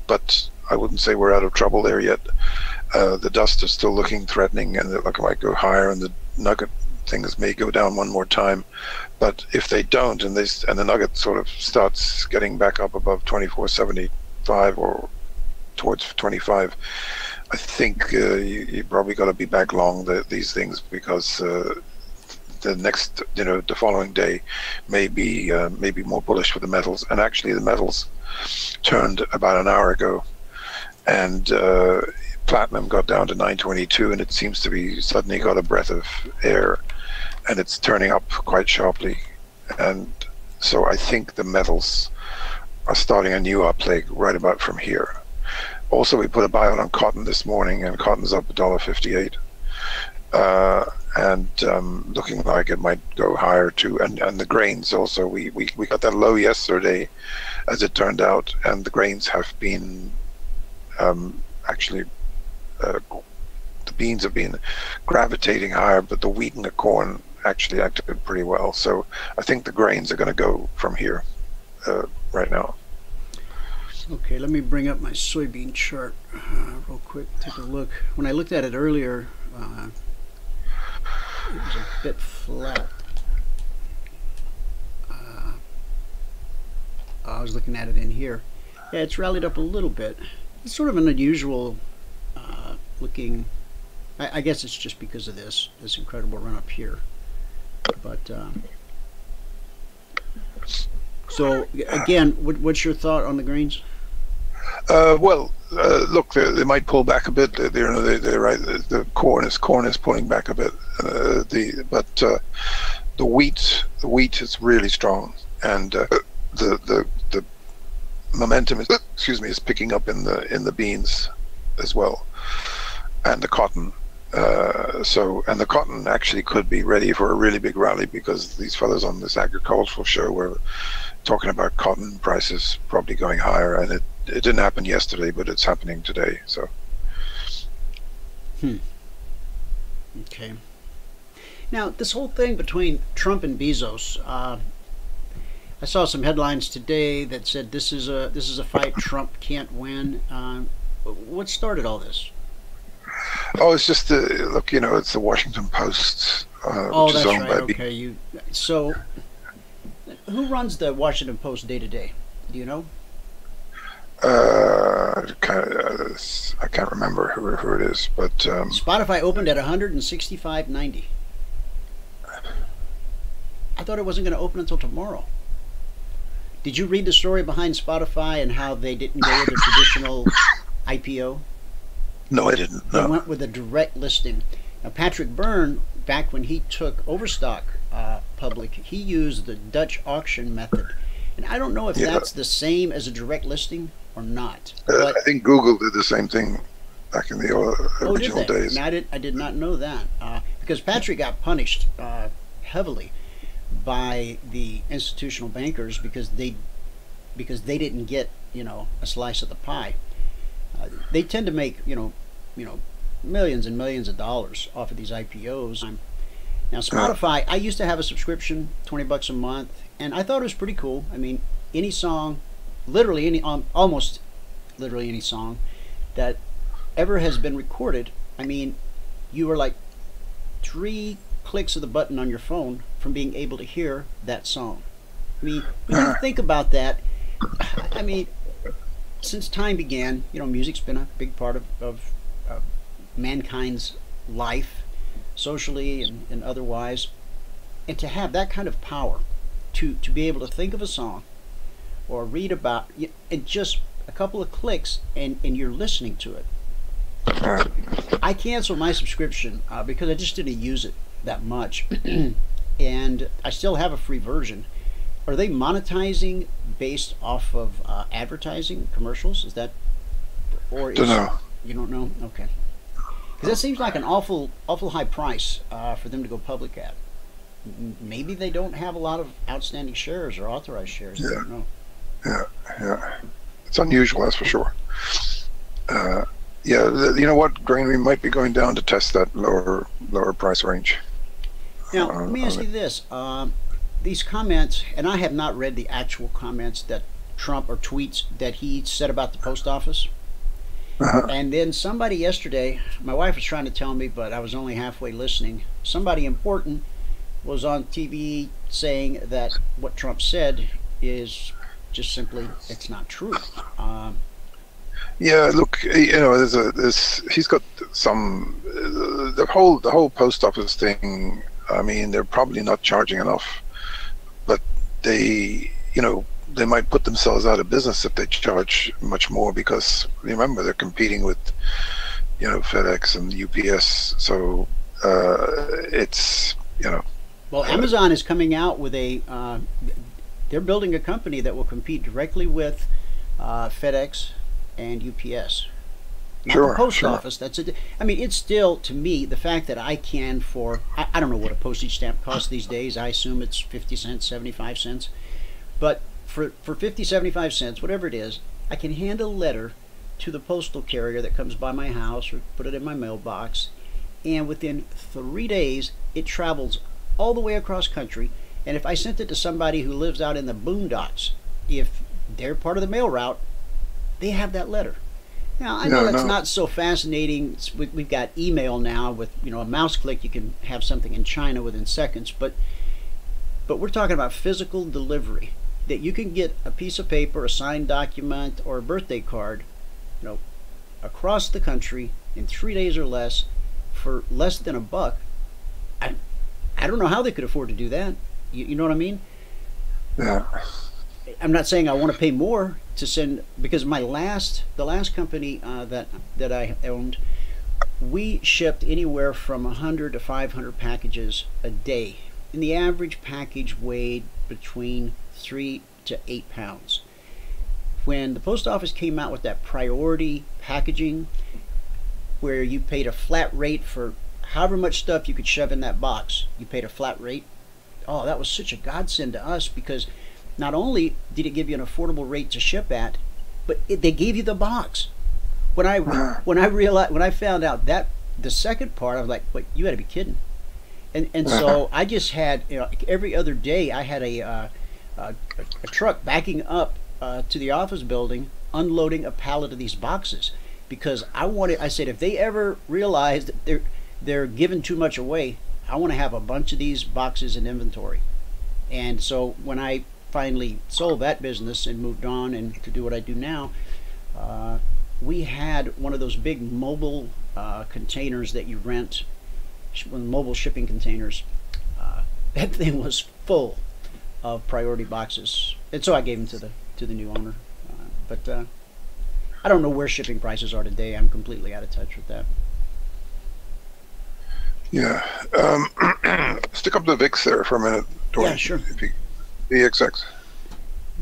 but I wouldn't say we're out of trouble there yet. The dust is still looking threatening, and it might go higher, and the nugget things may go down one more time. But if they don't, and the nugget sort of starts getting back up above 24.75 or towards 25, I think you probably got to be back long these things, because the next, the following day may be more bullish for the metals. And actually, the metals turned about an hour ago, and platinum got down to 922, and it seems to be suddenly got a breath of air, and it's turning up quite sharply. And so I think the metals are starting a new up leg right about from here. Also, we put a buy on cotton this morning, and cotton's up $1.58, and looking like it might go higher too. And the grains also, we got that low yesterday, as it turned out, and the grains have been actually, the beans have been gravitating higher, but the wheat and the corn actually acted pretty well. So I think the grains are going to go from here right now. Okay, let me bring up my soybean chart real quick. Take a look. When I looked at it earlier, it was a bit flat. I was looking at it in here. Yeah, it's rallied up a little bit. It's sort of an unusual looking. I guess it's just because of this incredible run up here. But so again, what's your thought on the grains? Look, they might pull back a bit. They're right. The corn is pulling back a bit. The wheat is really strong, and the momentum is picking up in the beans as well, and the cotton. And the cotton actually could be ready for a really big rally, because these fellows on this agricultural show were talking about cotton prices probably going higher, and it didn't happen yesterday, but it's happening today. So. Okay. Now, this whole thing between Trump and Bezos, I saw some headlines today that said this is a fight Trump can't win. What started all this? Oh, it's just look, it's the Washington Post. That's right. Okay, so who runs the Washington Post day to day? Do you know? I can't remember who it is, but Spotify opened at 165.90. I thought it wasn't going to open until tomorrow. Did you read the story behind Spotify and how they didn't go with a traditional IPO? No, I didn't. No. They went with a direct listing. Now, Patrick Byrne, back when he took Overstock public, he used the Dutch auction method. And I don't know if that's the same as a direct listing or not. I think Google did the same thing. back in the original days. Now, I did not know that because Patrick got punished heavily by the institutional bankers because they didn't get a slice of the pie. They tend to make millions and millions of dollars off of these IPOs. Now Spotify, I used to have a subscription, $20 a month, and I thought it was pretty cool. I mean, any song, almost literally any song that ever has been recorded, I mean, you were like 3 clicks of the button on your phone from being able to hear that song. I mean, when you think about that, I mean, since time began, music's been a big part of mankind's life, socially and otherwise, and to have that kind of power to be able to think of a song or read about in just a couple of clicks and you're listening to it. I canceled my subscription because I just didn't use it that much and I still have a free version. Are they monetizing based off of advertising commercials? Is that, or don't know. You don't know? Okay. Because that seems like an awful high price for them to go public at. Maybe they don't have a lot of outstanding shares or authorized shares. Yeah. I don't know. Yeah. It's unusual, that's for sure. You know what, Grain, we might be going down to test that lower price range. Now, let me ask you this. These comments, and I have not read the actual comments that Trump or tweets that he said about the post office. And then somebody yesterday, my wife was trying to tell me, but I was only halfway listening. Somebody important was on TV saying that what Trump said is just simply, it's not true. Yeah, look, he's got some, the whole post office thing. I mean, they're probably not charging enough, but they might put themselves out of business if they charge much more because remember they're competing with FedEx and UPS. So it's Well, Amazon is coming out with they're building a company that will compete directly with FedEx and UPS. Not the post office. I mean, it's still, to me, the fact that I can I don't know what a postage stamp costs these days. I assume it's 50 cents, 75 cents. But for 50, 75 cents, whatever it is, I can hand a letter to the postal carrier that comes by my house or put it in my mailbox. And within 3 days, it travels all the way across country. And if I sent it to somebody who lives out in the boondocks, if they're part of the mail route, they have that letter. Now, I know that's not so fascinating. We've got email now with, a mouse click. You can have something in China within seconds. But we're talking about physical delivery, that you can get a piece of paper, a signed document, or a birthday card, across the country in 3 days or less for less than $1. I don't know how they could afford to do that. You know what I mean? Yeah. I'm not saying I want to pay more to send, because the last company that I owned, we shipped anywhere from 100 to 500 packages a day, and the average package weighed between 3 to 8 pounds. When the post office came out with that priority packaging, where you paid a flat rate for however much stuff you could shove in that box, you paid a flat rate. Oh, that was such a godsend to us, because not only did it give you an affordable rate to ship at, but they gave you the box. When I found out that the second part, I was like, "Wait, you got to be kidding!" And so I just had, every other day I had a truck backing up to the office building, unloading a pallet of these boxes, because I said, if they ever realize that they're giving too much away, I want to have a bunch of these boxes in inventory. And so when I finally sold that business and moved on and to do what I do now, we had one of those big mobile containers that you rent, mobile shipping containers. That thing was full of priority boxes, and so I gave them to the new owner. But I don't know where shipping prices are today. I'm completely out of touch with that. Yeah. Stick up the VIX there for a minute, Dwayne. Yeah, sure. VXX.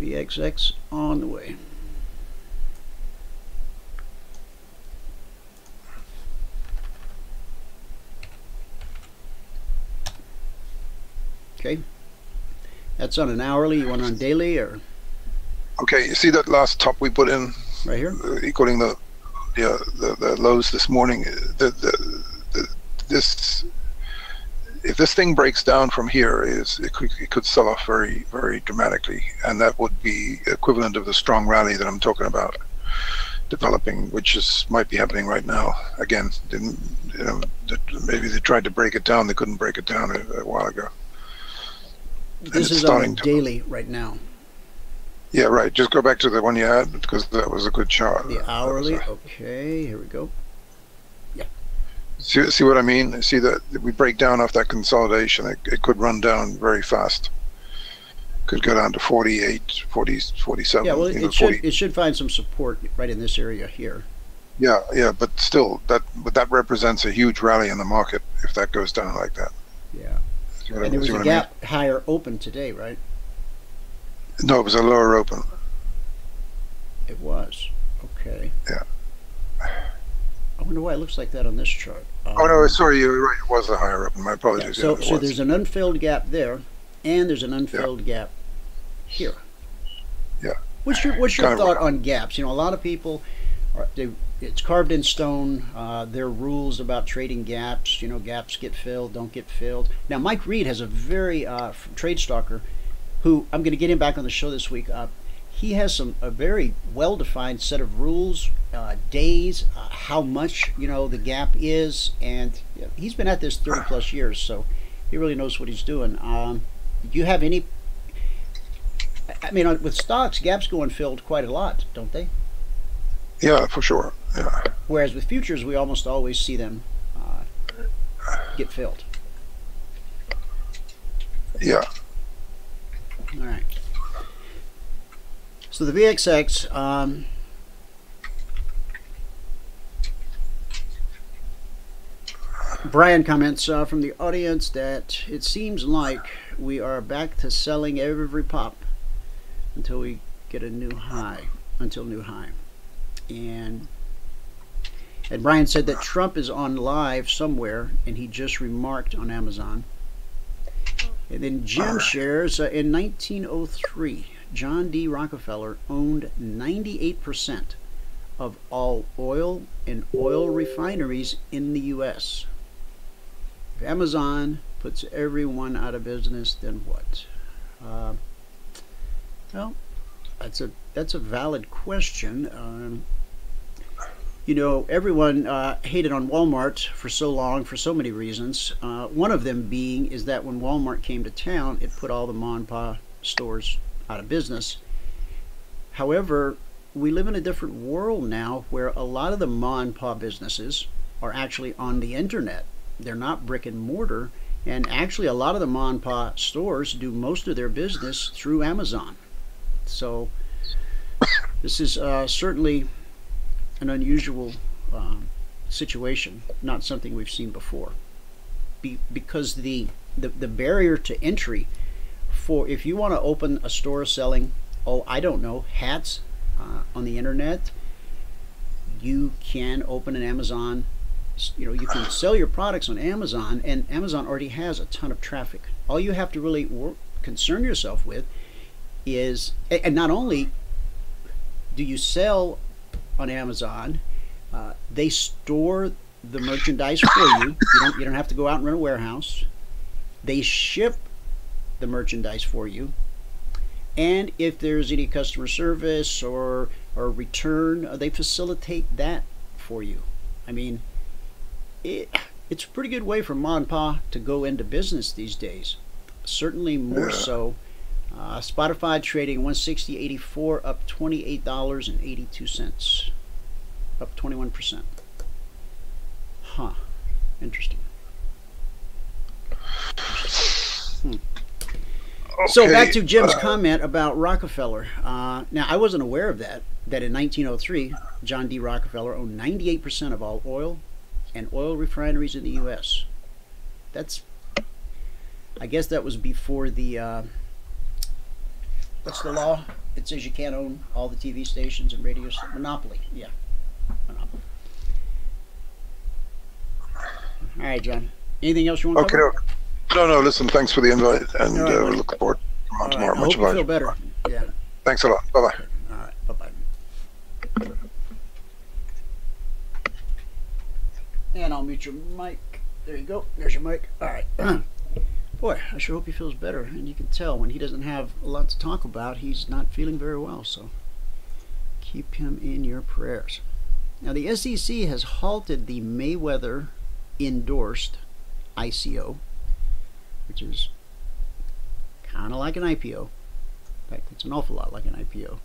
VXX on the way. Okay. That's on an hourly. You want on daily or? Okay, you see that last top we put in? Right here? Equaling the lows this morning. If this thing breaks down from here, it could sell off very, very dramatically, and that would be equivalent of the strong rally that I'm talking about developing, which might be happening right now. Again, maybe they tried to break it down, they couldn't break it down a while ago. This is on a daily right now. Yeah, right. Just go back to the one you had, because that was a good chart. The hourly. Okay, here we go. Yeah. See what I mean? See that we break down off that consolidation. It could run down very fast. Could go down to 48, 40, 47. Yeah, well, it should find some support right in this area here. Yeah, but still, that represents a huge rally in the market if that goes down like that. Yeah. And there was a gap higher open today, right? No, it was a lower open. It was. Okay. Yeah. I wonder why it looks like that on this chart. Oh no, sorry, you're right. It was a higher open. My apologies. Yeah, so there's an unfilled gap there, and there's an unfilled gap here. Yeah. What's your thought on gaps? You know, a lot of people it's carved in stone. There are rules about trading gaps. You know, gaps get filled, don't get filled. Now, Mike Reed has a very trade stalker, who I'm going to get him back on the show this week. He has a very well-defined set of rules, days, how much the gap is, and he's been at this 30+ years, so he really knows what he's doing. Do you have any? I mean, with stocks, gaps go unfilled quite a lot, don't they? Yeah, for sure. Yeah. Whereas with futures, we almost always see them get filled. Yeah. All right. So the VXX, Brian comments from the audience that it seems like we are back to selling every pop until we get a new high, and Brian said that Trump is on live somewhere, and he just remarked on Amazon. And then Jim shares, in 1903, John D. Rockefeller owned 98% of all oil and oil refineries in the U.S. If Amazon puts everyone out of business, then what? Well, that's a valid question. Everyone hated on Walmart for so long for so many reasons. One of them being is that when Walmart came to town, it put all the mom and pop stores out of business. However, we live in a different world now where a lot of the mom and pop businesses are actually on the internet. They're not brick and mortar, and actually a lot of the mom and pop stores do most of their business through Amazon. So this is certainly an unusual situation, not something we've seen before, because the barrier to entry for, if you want to open a store selling, I don't know, hats on the internet, you can open an Amazon, you can sell your products on Amazon, and Amazon already has a ton of traffic. All you have to really concern yourself with is, and not only do you sell on Amazon, they store the merchandise for you. You don't have to go out and run a warehouse. They ship the merchandise for you, and if there's any customer service or return, they facilitate that for you. I mean, it's a pretty good way for mom and pop to go into business these days. Certainly more so. Spotify trading 160.84, up $28.82, up 21%. Huh. Interesting. Okay. So back to Jim's comment about Rockefeller. Now, I wasn't aware of that in 1903, John D. Rockefeller owned 98% of all oil and oil refineries in the U.S. I guess that was before the, what's the law? It says you can't own all the TV stations and radio stations. Monopoly, yeah. Monopoly. All right, John. Anything else you want to cover? No, listen, thanks for the invite, and All right, we look forward to all right, tomorrow. I Much hope you feel obliged. better. Yeah. Thanks a lot. Bye-bye. All right. Bye-bye. And I'll mute your mic. There you go. There's your mic. All right. Boy, I sure hope he feels better. And you can tell when he doesn't have a lot to talk about, he's not feeling very well. So keep him in your prayers. Now, the SEC has halted the Mayweather-endorsed ICO, which is kind of like an IPO. In fact, it's an awful lot like an IPO.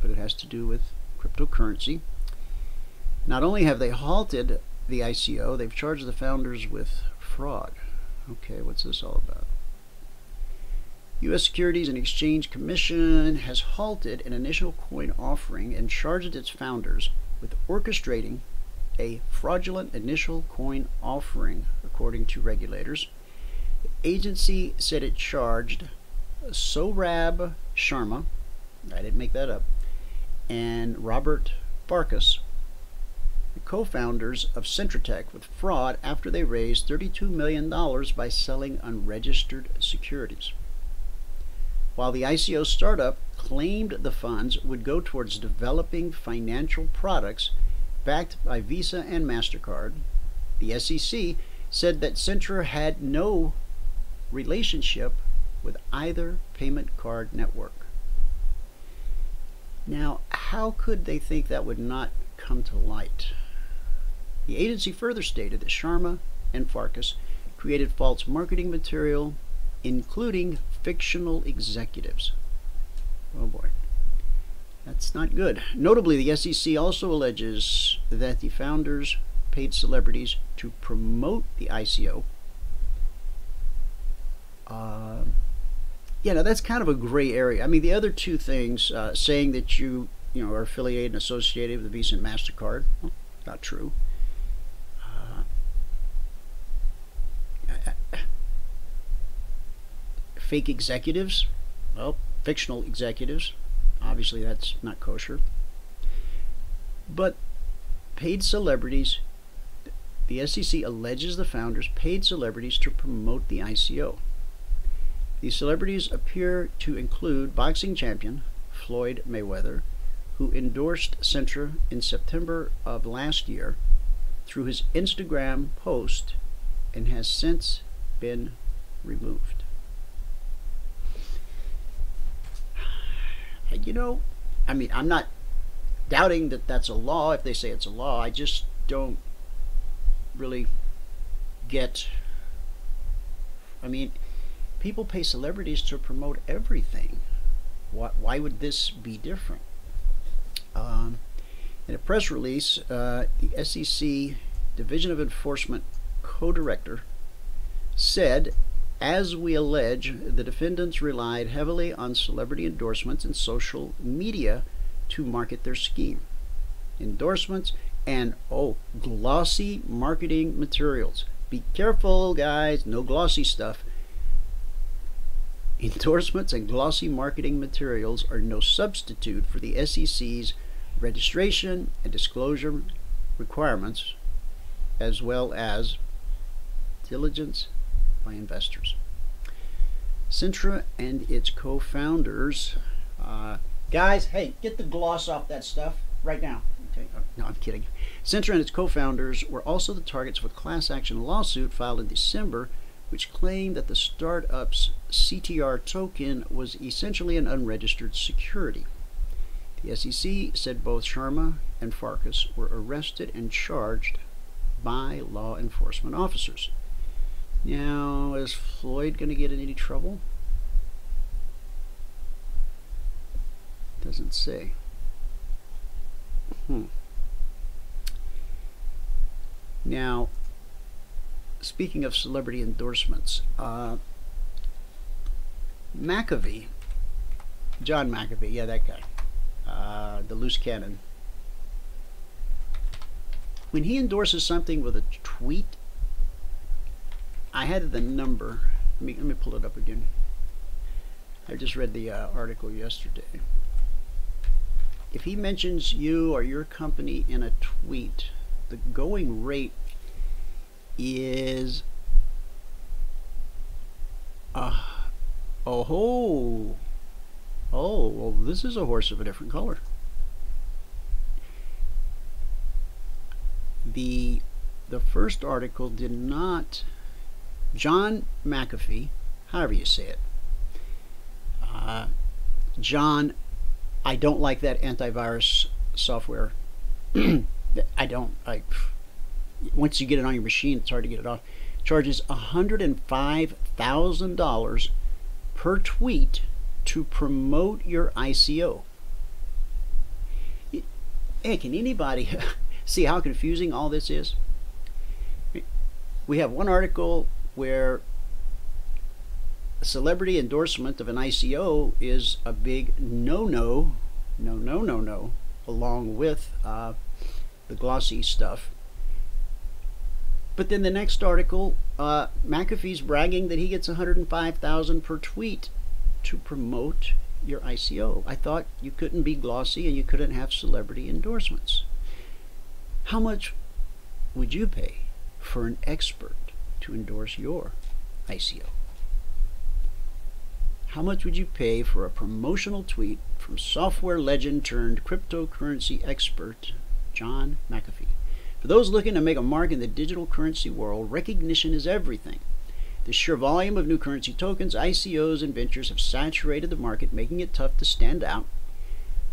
But it has to do with cryptocurrency. Not only have they halted the ICO, they've charged the founders with fraud. Okay, what's this all about? U.S. Securities and Exchange Commission has halted an initial coin offering and charged its founders with orchestrating a fraudulent initial coin offering, according to regulators. The agency said it charged Sohrab Sharma, I didn't make that up, and Robert Farkas, the co-founders of Centratech, with fraud after they raised $32 million by selling unregistered securities. While the ICO startup claimed the funds would go towards developing financial products backed by Visa and MasterCard, the SEC said that Centra had no relationship with either payment card network. Now, how could they think that would not come to light? The agency further stated that Sharma and Farkas created false marketing material, including fictional executives. Oh boy, that's not good. Notably, the SEC also alleges that the founders paid celebrities to promote the ICO. Now that's kind of a gray area. I mean, the other two things, saying that you are affiliated and associated with the Visa and MasterCard, well, not true. Fake executives, well, fictional executives, obviously that's not kosher. But paid celebrities, the SEC alleges the founders paid celebrities to promote the ICO. These celebrities appear to include boxing champion Floyd Mayweather, who endorsed Centra in September of last year through his Instagram post and has since been removed. I mean, I'm not doubting that that's a law if they say it's a law. I just don't really get. I mean, people pay celebrities to promote everything. Why would this be different? In a press release, the SEC Division of Enforcement co-director said, as we allege, the defendants relied heavily on celebrity endorsements and social media to market their scheme. Endorsements and, glossy marketing materials. Be careful, guys, no glossy stuff. Endorsements and glossy marketing materials are no substitute for the SEC's registration and disclosure requirements, as well as diligence by investors. Centra and its co-founders, guys, hey, get the gloss off that stuff right now. Okay. No, I'm kidding. Centra and its co-founders were also the targets of a class action lawsuit filed in December, which claimed that the startup's CTR token was essentially an unregistered security. The SEC said both Sharma and Farkas were arrested and charged by law enforcement officers. Now, is Floyd going to get in any trouble? Doesn't say. Now, speaking of celebrity endorsements, McAfee, John McAfee, yeah, that guy, the loose cannon. When he endorses something with a tweet, I had the number. Let me pull it up again. I just read the article yesterday. If he mentions you or your company in a tweet, the going rate is Oh, well, this is a horse of a different color. The first article did not. John McAfee, however you say it. John, I don't like that antivirus software. Once you get it on your machine, it's hard to get it off. Charges $105,000 per tweet to promote your ICO. Hey, can anybody see how confusing all this is? We have one article where a celebrity endorsement of an ICO is a big no, along with the glossy stuff. But then the next article, McAfee's bragging that he gets $105,000 per tweet to promote your ICO. I thought you couldn't be glossy and you couldn't have celebrity endorsements. How much would you pay for an expert to endorse your ICO? How much would you pay for a promotional tweet from software legend turned cryptocurrency expert John McAfee? For those looking to make a mark in the digital currency world, recognition is everything. The sheer volume of new currency tokens, ICOs, and ventures have saturated the market, making it tough to stand out.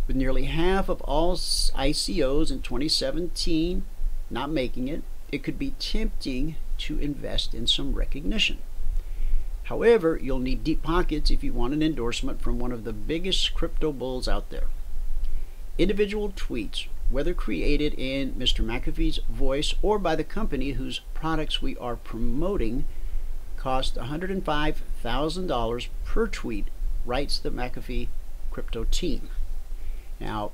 With nearly half of all ICOs in 2017 not making it, it could be tempting to invest in some recognition. However, you'll need deep pockets if you want an endorsement from one of the biggest crypto bulls out there. Individual tweets, whether created in Mr. McAfee's voice or by the company whose products we are promoting, cost $105,000 per tweet, writes the McAfee crypto team. Now,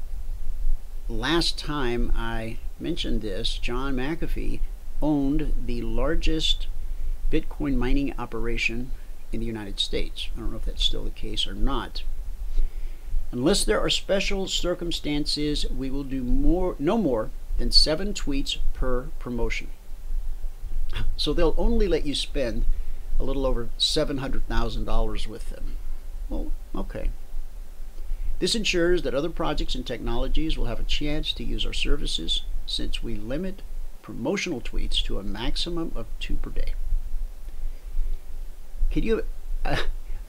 last time I mentioned this, John McAfee owned the largest Bitcoin mining operation in the United States. I don't know if that's still the case or not. Unless there are special circumstances, we will do no more than 7 tweets per promotion. So they'll only let you spend a little over $700,000 with them. Well, okay. This ensures that other projects and technologies will have a chance to use our services, since we limit promotional tweets to a maximum of 2 per day. Can you, I'm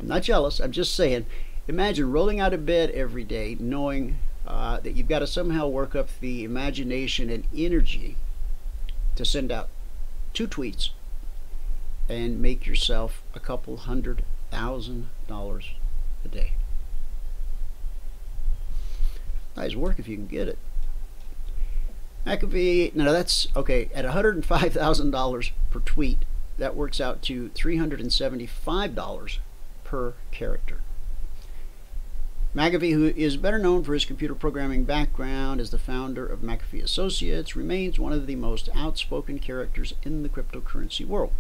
not jealous, I'm just saying, imagine rolling out of bed every day knowing that you've got to somehow work up the imagination and energy to send out 2 tweets and make yourself a couple $100,000 a day. Nice work if you can get it. McAfee, now that's okay, at $105,000 per tweet, that works out to $375 per character. McAfee, who is better known for his computer programming background as the founder of McAfee Associates, remains one of the most outspoken characters in the cryptocurrency world.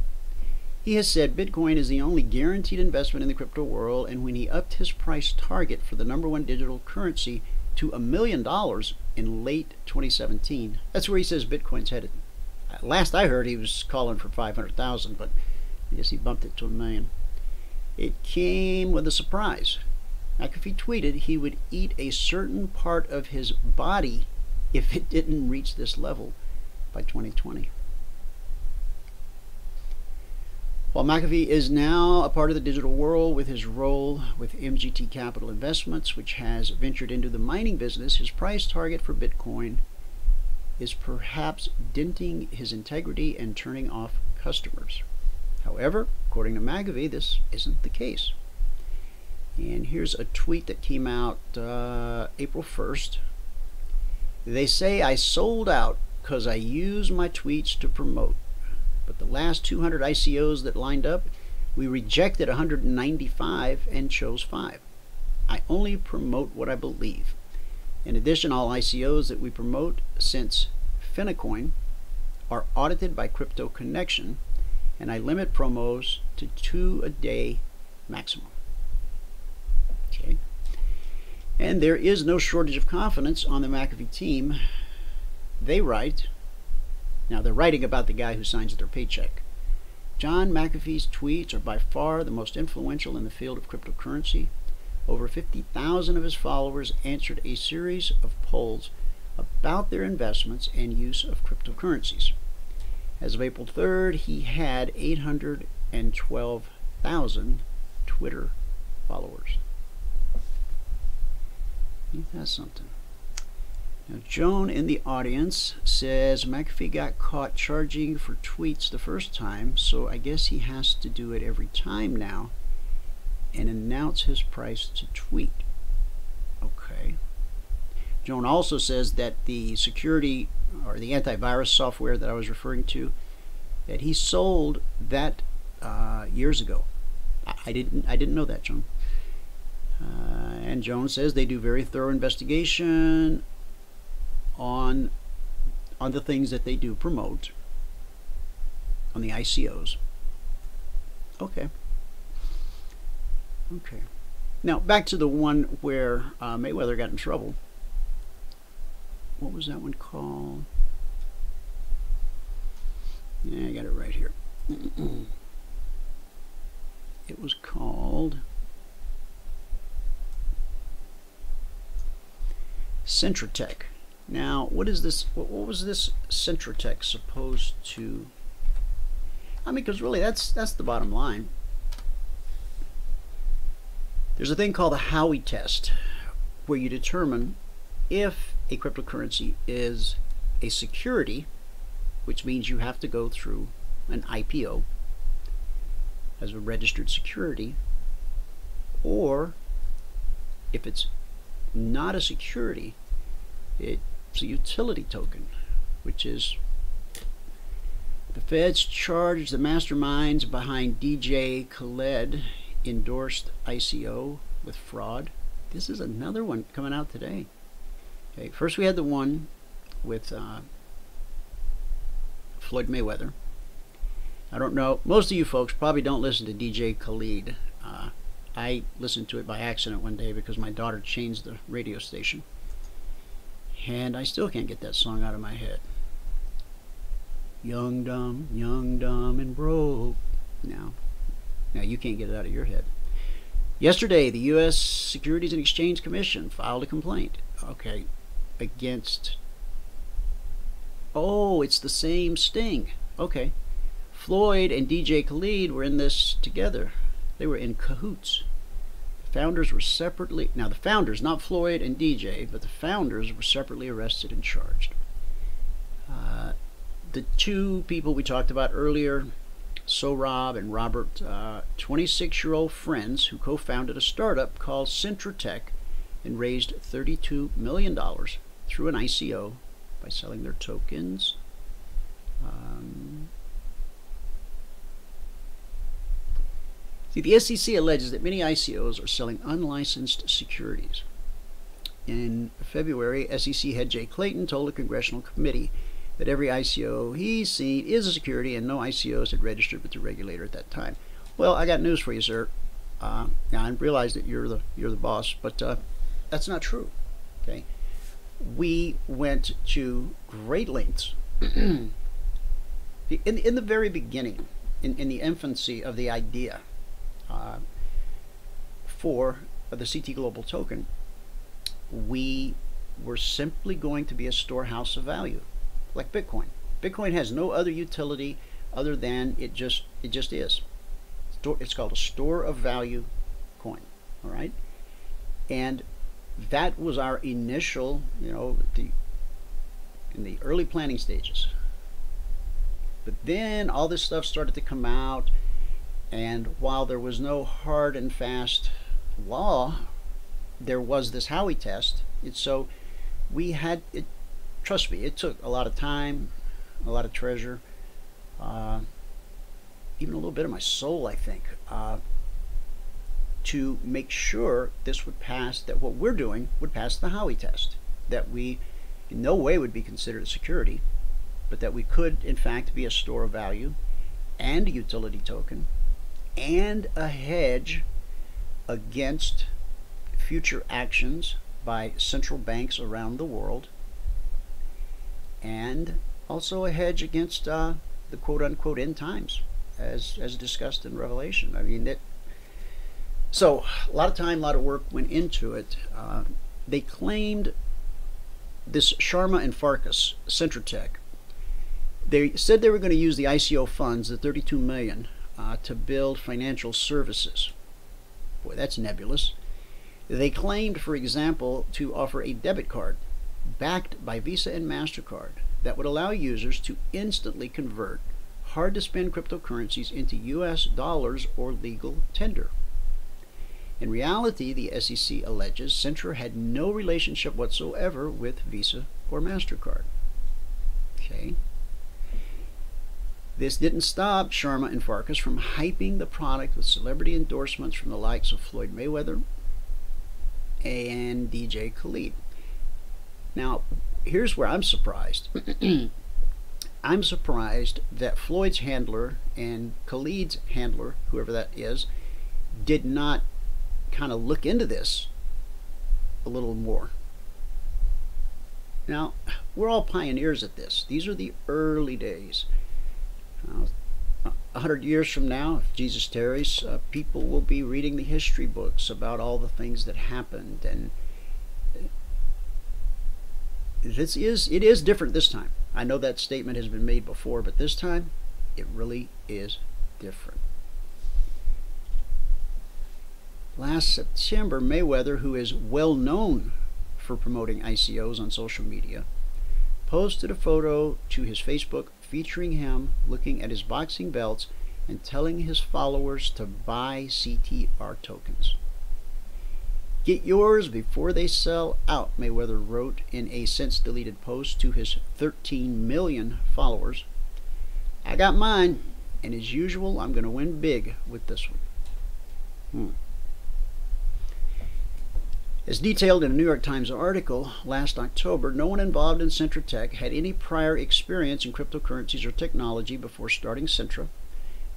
He has said Bitcoin is the only guaranteed investment in the crypto world, and when he upped his price target for the #1 digital currency to $1 million in late 2017, that's where he says Bitcoin's headed. Last I heard, he was calling for 500,000, but I guess he bumped it to $1 million. It came with a surprise. McAfee tweeted he would eat a certain part of his body if it didn't reach this level by 2020. While McAfee is now a part of the digital world with his role with MGT Capital Investments, which has ventured into the mining business, his price target for Bitcoin is perhaps denting his integrity and turning off customers. However, according to McAfee, this isn't the case. And here's a tweet that came out April 1st. They say I sold out because I use my tweets to promote. But the last 200 ICOs that lined up, we rejected 195 and chose 5. I only promote what I believe. In addition, all ICOs that we promote since Finecoin are audited by Crypto Connection, and I limit promos to 2 a day maximum. Okay. And there is no shortage of confidence on the McAfee team. They write, now they're writing about the guy who signs their paycheck. John McAfee's tweets are by far the most influential in the field of cryptocurrency. Over 50,000 of his followers answered a series of polls about their investments and use of cryptocurrencies. As of April 3rd, he had 812,000 Twitter followers. Ain't that something? Now, Joan in the audience says McAfee got caught charging for tweets the first time, so I guess he has to do it every time now and announce his price to tweet. Okay. Joan also says that the security or the antivirus software that I was referring to, that he sold that years ago. I didn't know that, Joan. And Joan says they do very thorough investigation on the things that they do promote, on the ICOs. Okay. Okay. Now back to the one where Mayweather got in trouble. What was that one called? Yeah, I got it right here. It was called Centratech. Now, what is this? What was this Centratech supposed to? I mean, because really, that's the bottom line. There's a thing called the Howey test, where you determine if a cryptocurrency is a security, which means you have to go through an IPO as a registered security, or if it's not a security, it's a utility token, which is the feds charged the masterminds behind DJ Khaled endorsed ICO with fraud. This is another one coming out today. Okay, first we had the one with Floyd Mayweather. I don't know, most of you folks probably don't listen to DJ Khaled. I listened to it by accident one day because my daughter changed the radio station, and I still can't get that song out of my head. Young, dumb, and broke. Now you can't get it out of your head. Yesterday, the U.S. Securities and Exchange Commission filed a complaint. Okay, against... Oh, it's the same sting. Okay. Floyd and DJ Khaled were in this together. They were in cahoots. The founders were separately... Now, the founders, not Floyd and DJ, but the founders were separately arrested and charged. The two people we talked about earlier, Sohrab and Robert, 26-year-old friends who co-founded a startup called Centratech and raised $32 million through an ICO by selling their tokens. See, the SEC alleges that many ICOs are selling unlicensed securities. In February, SEC head Jay Clayton told a congressional committee that every ICO he's seen is a security and no ICOs had registered with the regulator at that time. Well, I got news for you, sir. Now, I realize that you're the boss, but that's not true. Okay, we went to great lengths in the very beginning, in the infancy of the idea for the CT Global token. We were simply going to be a storehouse of value, like Bitcoin. Bitcoin has no other utility other than it just is. It's called a store of value coin. All right, and that was our initial, in the early planning stages. But then all this stuff started to come out, and while there was no hard and fast law, there was this Howey test. So we had it. Trust me, it took a lot of time, a lot of treasure, even a little bit of my soul, I think, to make sure this would pass, that what we're doing would pass the Howey test, that we in no way would be considered a security, but that we could in fact be a store of value and a utility token and a hedge against future actions by central banks around the world, and also a hedge against the quote-unquote end times as discussed in Revelation. I mean, so a lot of time, a lot of work went into it. They claimed this Sharma and Farkas, Centratech, they said they were going to use the ICO funds, the $32 million, to build financial services. Boy, that's nebulous. They claimed, for example, to offer a debit card backed by Visa and MasterCard that would allow users to instantly convert hard-to-spend cryptocurrencies into US dollars or legal tender. In reality, the SEC alleges Centra had no relationship whatsoever with Visa or MasterCard. Okay. This didn't stop Sharma and Farkas from hyping the product with celebrity endorsements from the likes of Floyd Mayweather and DJ Khaled. Now, here's where I'm surprised. I'm surprised that Floyd's handler and Khaled's handler, whoever that is, did not kind of look into this a little more. Now, we're all pioneers at this. These are the early days. 100 years from now, if Jesus tarries, people will be reading the history books about all the things that happened, and it is different this time. I know that statement has been made before, but this time it really is different. Last September, Mayweather, who is well known for promoting ICOs on social media, posted a photo to his Facebook featuring him looking at his boxing belts and telling his followers to buy CTR tokens. Get yours before they sell out, Mayweather wrote in a since deleted post to his 13 million followers. I got mine, and as usual, I'm going to win big with this one. As detailed in a New York Times article last October, no one involved in Centratech had any prior experience in cryptocurrencies or technology before starting Centra.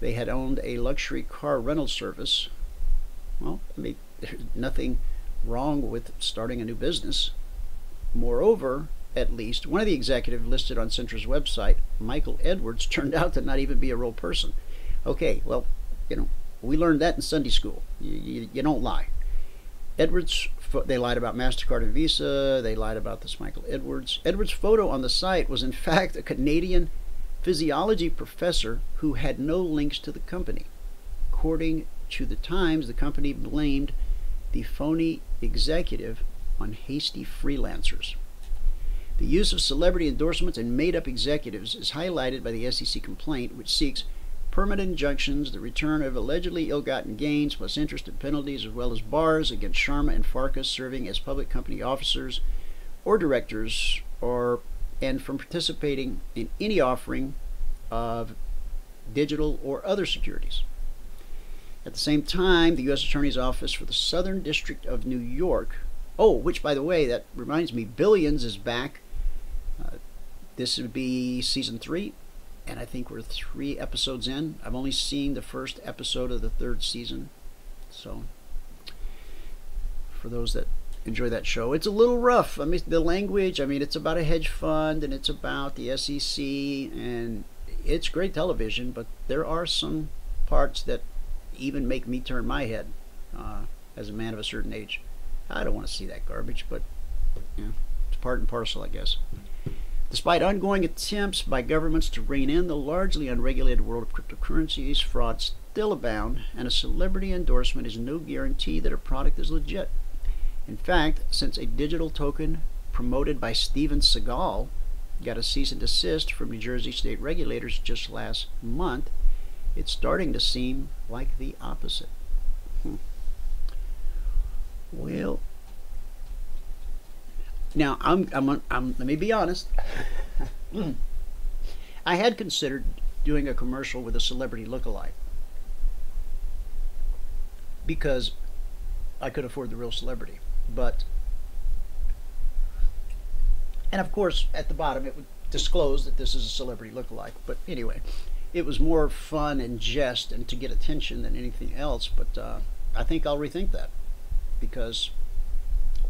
They had owned a luxury car rental service. Well, I mean, there's nothing wrong with starting a new business. Moreover, at least, one of the executives listed on Centra's website, Michael Edwards, turned out to not even be a real person. Okay, well, we learned that in Sunday school. You don't lie. Edwards, they lied about MasterCard and Visa. They lied about this Michael Edwards. Edwards' photo on the site was in fact a Canadian physiology professor who had no links to the company. According to the Times, the company blamed the phony executive on hasty freelancers. The use of celebrity endorsements and made-up executives is highlighted by the SEC complaint, which seeks permanent injunctions, the return of allegedly ill-gotten gains, plus interest and penalties, as well as bars against Sharma and Farkas serving as public company officers or directors, and from participating in any offering of digital or other securities. At the same time, the U.S. Attorney's Office for the Southern District of New York, which, by the way, that reminds me, Billions is back. This would be season 3. And I think we're 3 episodes in. I've only seen the first episode of the 3rd season. So, for those that enjoy that show, it's a little rough. I mean, the language, it's about a hedge fund, and it's about the SEC, and it's great television, but there are some parts that even make me turn my head as a man of a certain age. I don't want to see that garbage, but it's part and parcel, I guess. Despite ongoing attempts by governments to rein in the largely unregulated world of cryptocurrencies, frauds still abound, and a celebrity endorsement is no guarantee that a product is legit. In fact, since a digital token promoted by Steven Seagal got a cease and desist from New Jersey state regulators just last month, it's starting to seem like the opposite. Well, now, let me be honest. I had considered doing a commercial with a celebrity lookalike because I could afford the real celebrity. And of course, at the bottom, it would disclose that this is a celebrity lookalike. But anyway, it was more fun and jest and to get attention than anything else. But I think I'll rethink that, because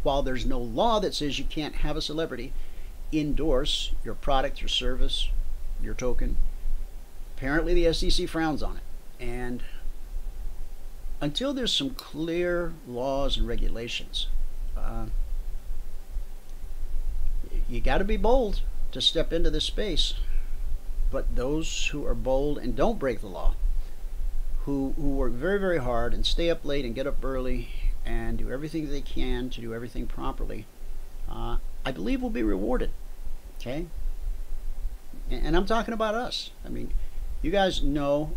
while there's no law that says you can't have a celebrity endorse your product, your service, your token, apparently the SEC frowns on it. And until there's some clear laws and regulations, you got to be bold to step into this space. But those who are bold and don't break the law, who work very, very hard and stay up late and get up early and do everything they can to do everything properly, I believe will be rewarded. Okay? And I'm talking about us. I mean, you guys know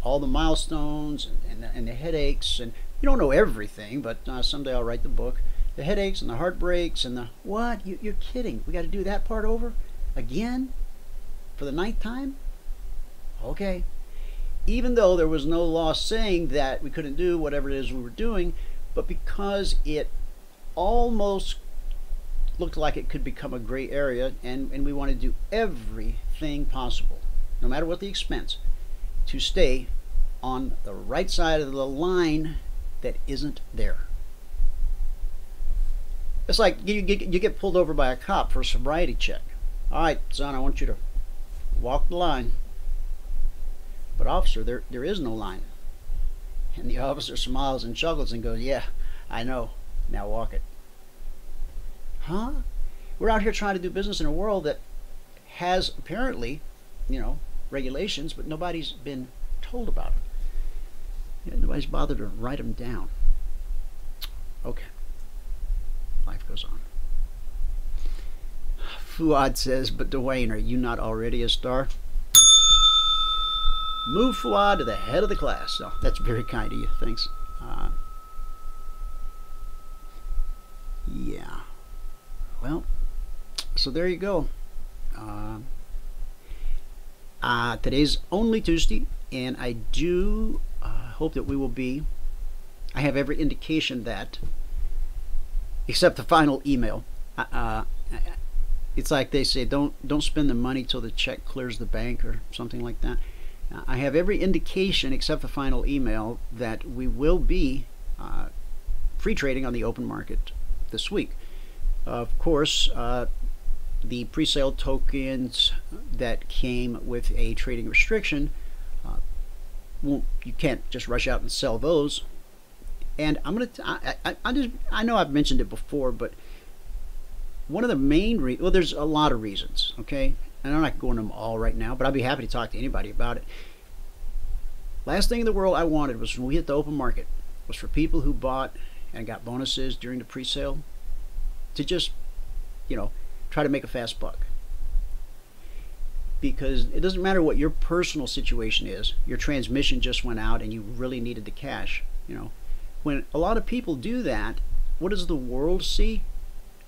all the milestones and the headaches, and you don't know everything, but someday I'll write the book. The headaches and the heartbreaks and the, what? You're kidding. We got to do that part over again for the 9th time? Okay. Even though there was no law saying that we couldn't do whatever it is we were doing, but because it almost looked like it could become a gray area, and we wanted to do everything possible, no matter what the expense, to stay on the right side of the line that isn't there. It's like you get pulled over by a cop for a sobriety check. All right, son, I want you to walk the line. But officer, there is no line. And the officer smiles and chuckles and goes, yeah, I know. Now walk it. Huh? We're out here trying to do business in a world that has apparently, regulations, but nobody's been told about it. Nobody's bothered to write them down. Okay. Life goes on. Fuad says, but Dwayne, are you not already a star? Move Fuad to the head of the class. Oh, that's very kind of you. Thanks. Yeah. Well, so there you go. Today's only Tuesday, and I do hope that we will be. I have every indication that, except the final email. It's like they say, don't spend the money till the check clears the bank or something like that. I have every indication, except the final email, that we will be free trading on the open market this week. Of course, the pre-sale tokens that came with a trading restriction, you can't just rush out and sell those. And I'm gonna, I know I've mentioned it before, but one of the main reasons, well, there's a lot of reasons, okay? And I'm not going into them all right now, but I'd be happy to talk to anybody about it. Last thing in the world I wanted was, when we hit the open market, was for people who bought and got bonuses during the pre-sale to just, try to make a fast buck. Because it doesn't matter what your personal situation is, your transmission just went out and you really needed the cash. When a lot of people do that, what does the world see?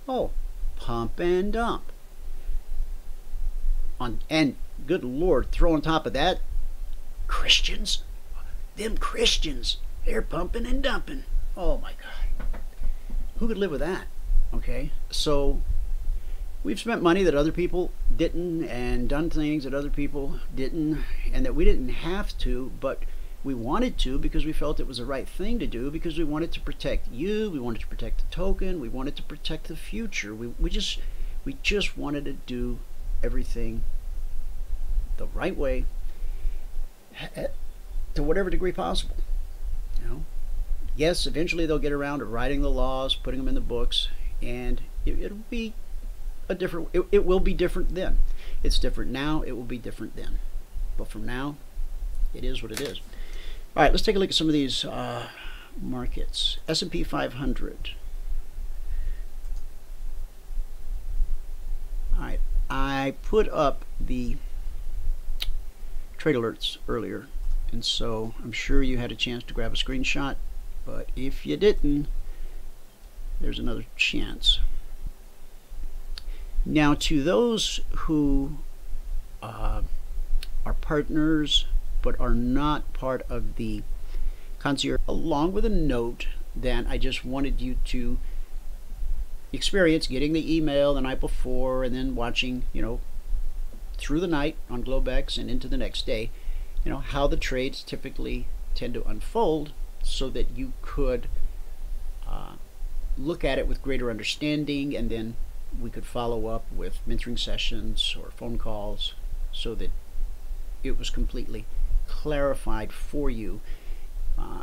Oh, pump and dump. And good Lord, throw on top of that, Christians. Them Christians, they're pumping and dumping. Oh my God. Who could live with that? Okay, so we've spent money that other people didn't, and done things that other people didn't, and that we didn't have to, but we wanted to because we felt it was the right thing to do, because we wanted to protect you, we wanted to protect the token, we wanted to protect the future. We just wanted to do everything the right way to whatever degree possible. Yes, eventually they'll get around to writing the laws, putting them in the books, and it'll be a different, it will be different then. It's different now, it will be different then. But from now, it is what it is. All right, let's take a look at some of these markets. S&P 500. All right, I put up the trade alerts earlier, and so I'm sure you had a chance to grab a screenshot, but if you didn't, there's another chance. Now, to those who are partners but are not part of the concierge, along with a note that I just wanted you to experience getting the email the night before and then watching, through the night on Globex and into the next day, how the trades typically tend to unfold, so that you could look at it with greater understanding, and then we could follow up with mentoring sessions or phone calls, so that it was completely clarified for you.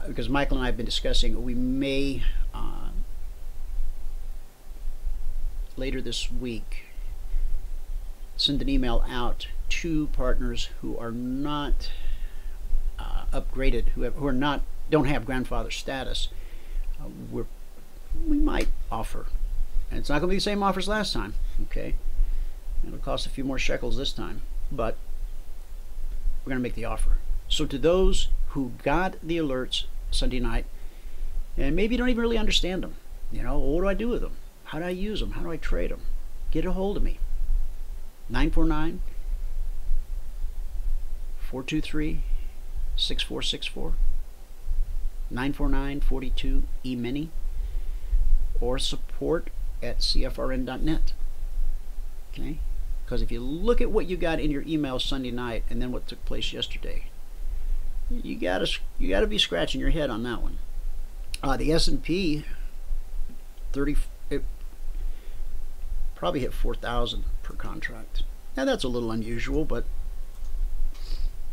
Because Michael and I have been discussing, we may later this week send an email out to partners who are not upgraded, who are not, don't have grandfather status. We might offer, and it's not going to be the same offers last time. Okay, it'll cost a few more shekels this time, but we're going to make the offer. So to those who got the alerts Sunday night, and maybe you don't even really understand them, you know, what do I do with them? How do I use them? How do I trade them? Get a hold of me. 949-423-6464, 949-42 Emini, or support@cfrn.net. Okay, because if you look at what you got in your email Sunday night and then what took place yesterday, you gotta be scratching your head on that one. The S&P 30, it probably hit 4,000 per contract. Now that's a little unusual, but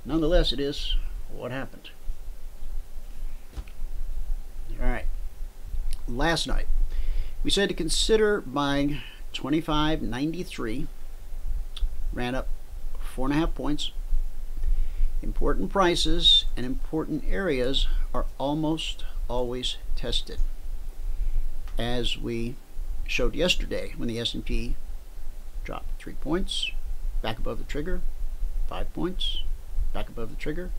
nonetheless, it is what happened. All right. Last night, we said to consider buying 25.93. Ran up 4.5 points. Important prices and important areas are almost always tested, as we showed yesterday when the S&P dropped 3 points back above the trigger, 5 points back above the trigger,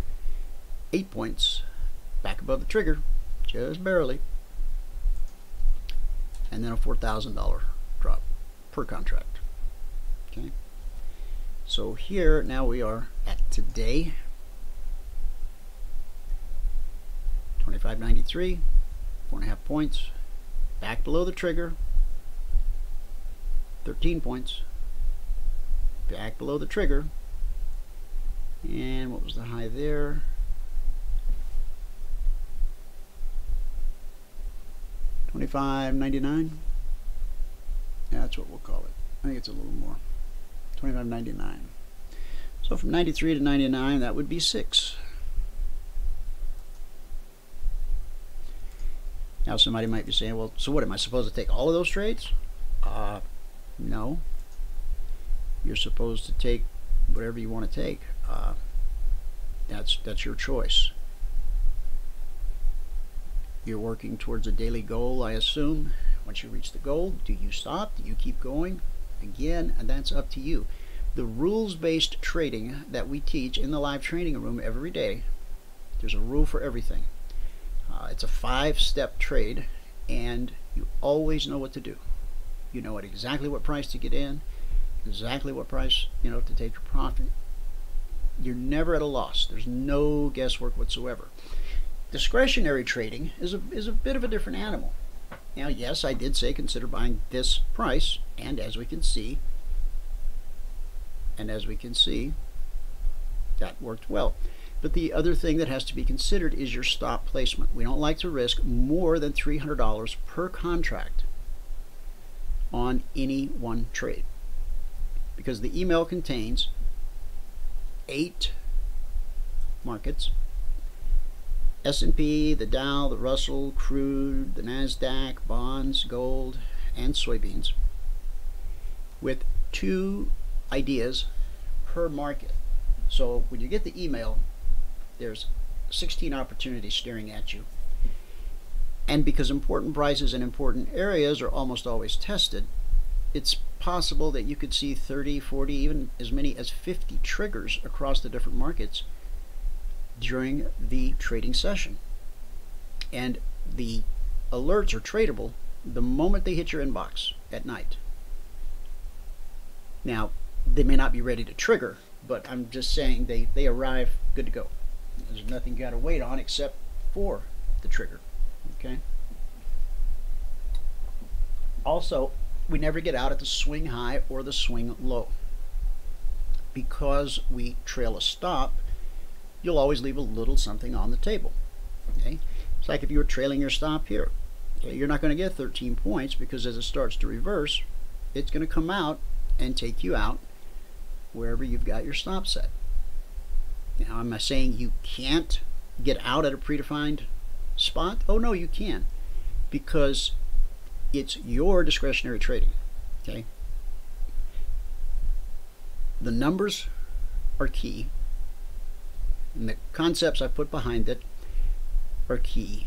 8 points back above the trigger, just barely, and then a $4,000 drop per contract. Okay, so here now we are at today, 25.93, 4.5 points back below the trigger, 13 points back below the trigger, and what was the high there? $25.99. Yeah, that's what we'll call it. I think it's a little more. $25.99. So from 93 to 99, that would be 6. Now somebody might be saying, well, so what, am I supposed to take all of those trades? No. You're supposed to take whatever you want to take. That's your choice. You're working towards a daily goal, I assume. Once you reach the goal, do you stop? Do you keep going? Again, and that's up to you. The rules-based trading that we teach in the live training room every day, there's a rule for everything. It's a 5-step trade, and you always know what to do. You know at exactly what price to get in, exactly what price, you know, to take your profit. You're never at a loss. There's no guesswork whatsoever. Discretionary trading is a bit of a different animal. Now, yes, I did say consider buying this price, and as we can see, that worked well. But the other thing that has to be considered is your stop placement. We don't like to risk more than $300 per contract on any one trade, because the email contains 8 markets: S&P, the Dow, the Russell, Crude, the NASDAQ, bonds, gold, and soybeans, with 2 ideas per market. So when you get the email, there's 16 opportunities staring at you. And because important prices and important areas are almost always tested, it's possible that you could see 30, 40, even as many as 50 triggers across the different markets during the trading session. And the alerts are tradable the moment they hit your inbox at night. Now, they may not be ready to trigger, but I'm just saying they arrive good to go. There's nothing you got to wait on except for the trigger. Okay. Also, we never get out at the swing high or the swing low. Because we trail a stop, you'll always leave a little something on the table. Okay. It's like if you were trailing your stop here. Okay, you're not going to get 13 points, because as it starts to reverse, it's going to come out and take you out wherever you've got your stop set. Now, am I saying you can't get out at a predefined spot? Oh no, you can, because it's your discretionary trading. Okay, the numbers are key, and the concepts I put behind it are key,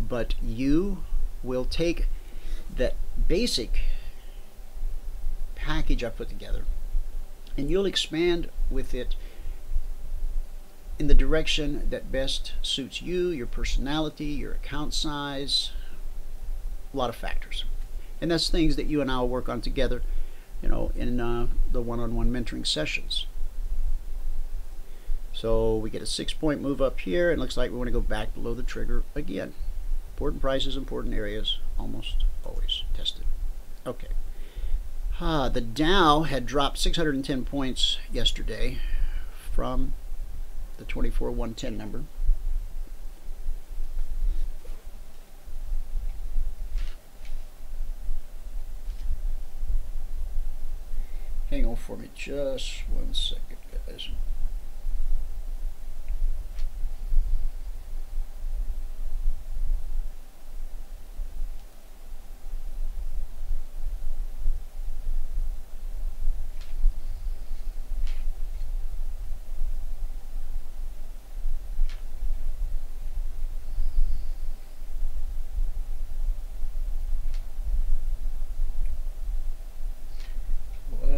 but you will take that basic package I put together and you'll expand with it in the direction that best suits you, your personality, your account size, a lot of factors. And that's things that you and I will work on together, you know, in the one-on-one mentoring sessions. So we get a 6-point move up here, and it looks like we want to go back below the trigger again. Important prices, important areas, almost always tested. Okay. The Dow had dropped 610 points yesterday from the 24,110 number. Hang on for me just 1 second, guys.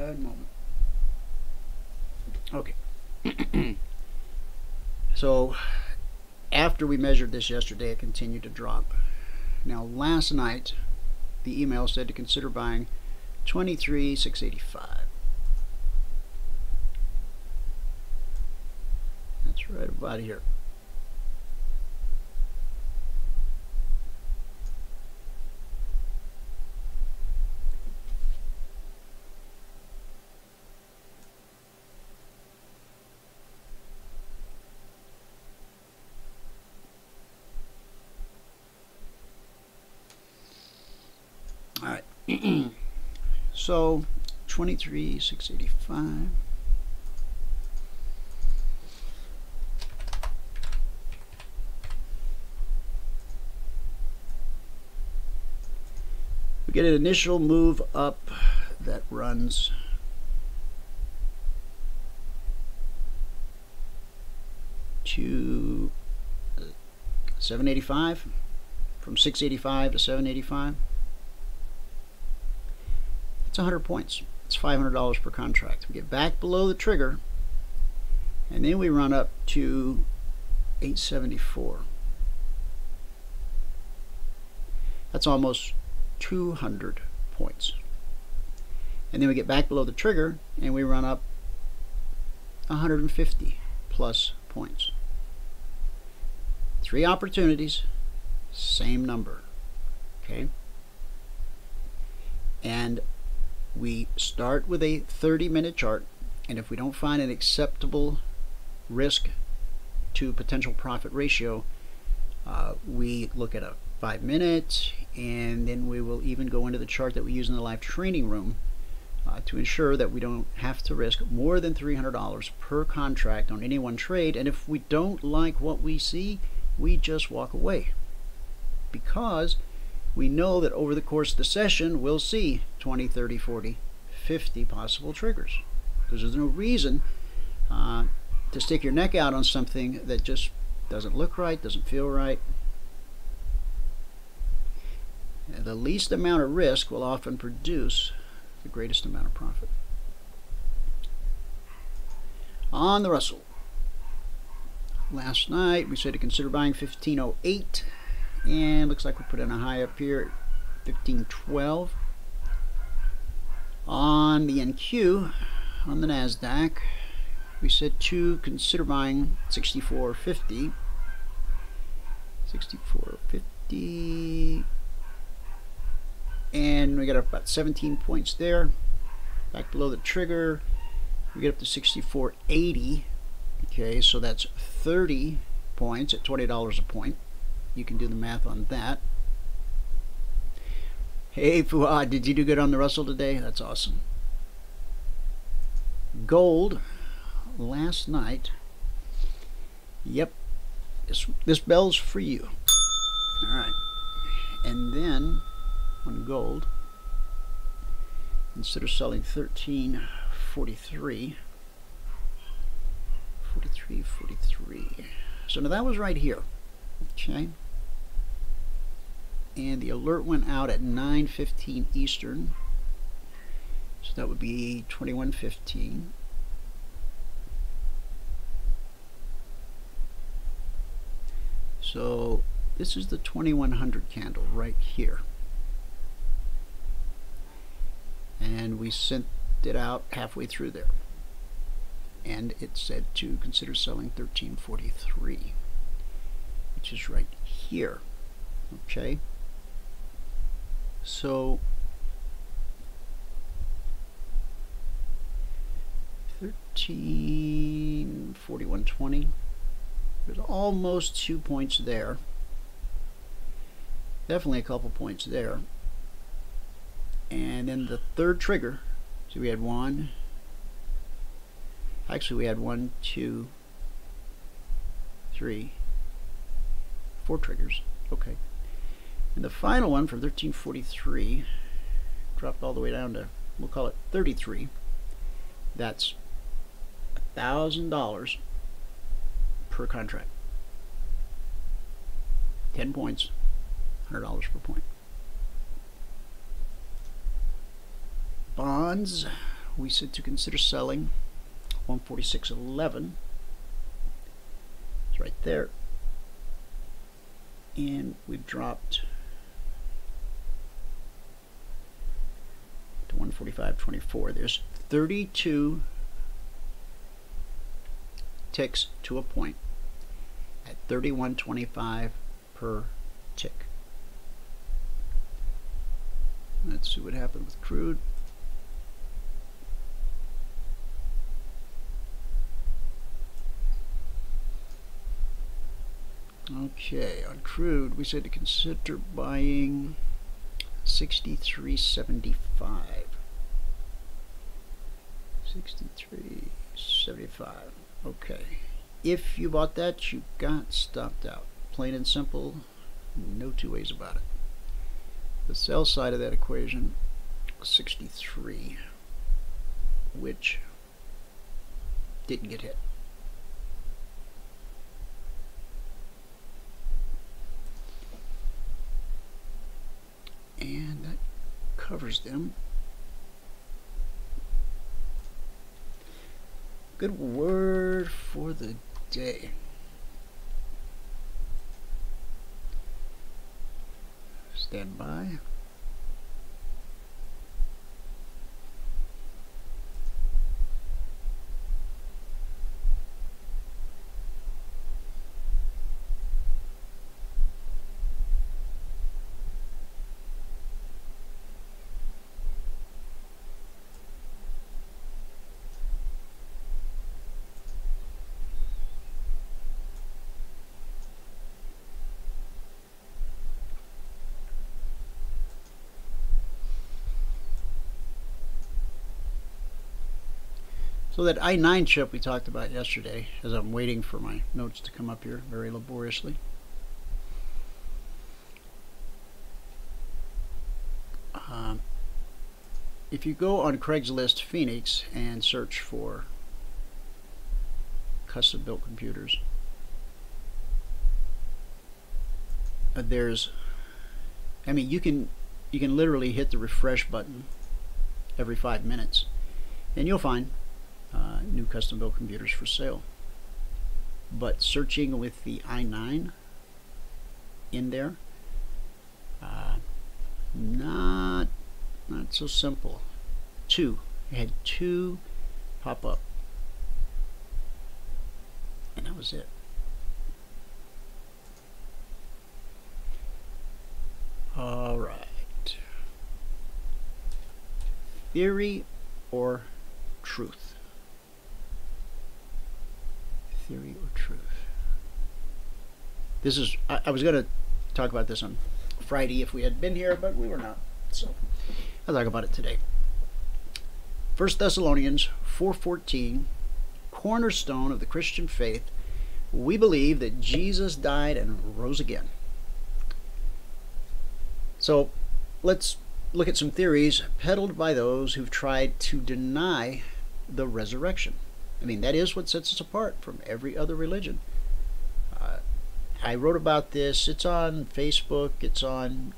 Moment. Okay. So after we measured this yesterday, it continued to drop. Now last night the email said to consider buying 23,685. That's right about here. All right. So 23,685. We get an initial move up that runs to 785, from 685 to 785. It's 100 points. It's $500 per contract. We get back below the trigger, and then we run up to 874. That's almost 200 points. And then we get back below the trigger, and we run up 150 plus points. 3 opportunities, same number. Okay? And we start with a 30-minute chart, and if we don't find an acceptable risk to potential profit ratio, we look at a 5-minute, and then we will even go into the chart that we use in the live training room to ensure that we don't have to risk more than $300 per contract on any one trade. And if we don't like what we see, we just walk away, because we know that over the course of the session we'll see 20, 30, 40, 50 possible triggers. Because there's no reason to stick your neck out on something that just doesn't look right, doesn't feel right. And the least amount of risk will often produce the greatest amount of profit. On the Russell, last night we said to consider buying 1508. And looks like we put in a high up here at 1512. On the NQ, on the NASDAQ, we said to consider buying 6450. 6450. And we got about 17 points there. Back below the trigger, we get up to 6480. Okay, so that's 30 points at $20 a point. You can do the math on that. Hey Fuad, did you do good on the Russell today? That's awesome. Gold last night Yep, this bell's for you. All right, and then on gold, consider selling 1343. 43. So now that was right here. Okay. And the alert went out at 9:15 Eastern. So that would be 21:15. So this is the 2100 candle right here. And we sent it out halfway through there. And it said to consider selling 1343, which is right here. Okay. So 1341.20. There's almost 2 points there. Definitely a couple points there. And then the third trigger. So we had one. Actually, we had 1, 2, 3, 4 triggers. Okay. And the final one from 1343 dropped all the way down to, we'll call it 33. That's $1,000 per contract. 10 points, $100 per point. Bonds, we said to consider selling 146.11. It's right there. And we've dropped to 145.24. There's 32 ticks to a point at 31.25 per tick. Let's see what happened with crude. Okay, on crude we said to consider buying 63.75. 63.75. Okay. If you bought that, you got stopped out. Plain and simple, no two ways about it. The sell side of that equation was 63, which didn't get hit. And that covers them. Good word for the day. Stand by. So that I-9 chip we talked about yesterday, as I'm waiting for my notes to come up here very laboriously. If you go on Craigslist Phoenix and search for custom built computers, there's, I mean, you can literally hit the refresh button every 5 minutes and you'll find new custom built computers for sale. But searching with the i9 in there, not so simple. I had two pop up, and that was it. All right. Theory or truth? Theory or truth? This is, I was going to talk about this on Friday if we had been here, but we were not. So I'll talk about it today. 1 Thessalonians 4:14, cornerstone of the Christian faith, we believe that Jesus died and rose again. So let's look at some theories peddled by those who've tried to deny the resurrection. I mean, that is what sets us apart from every other religion. I wrote about this. It's on Facebook. It's on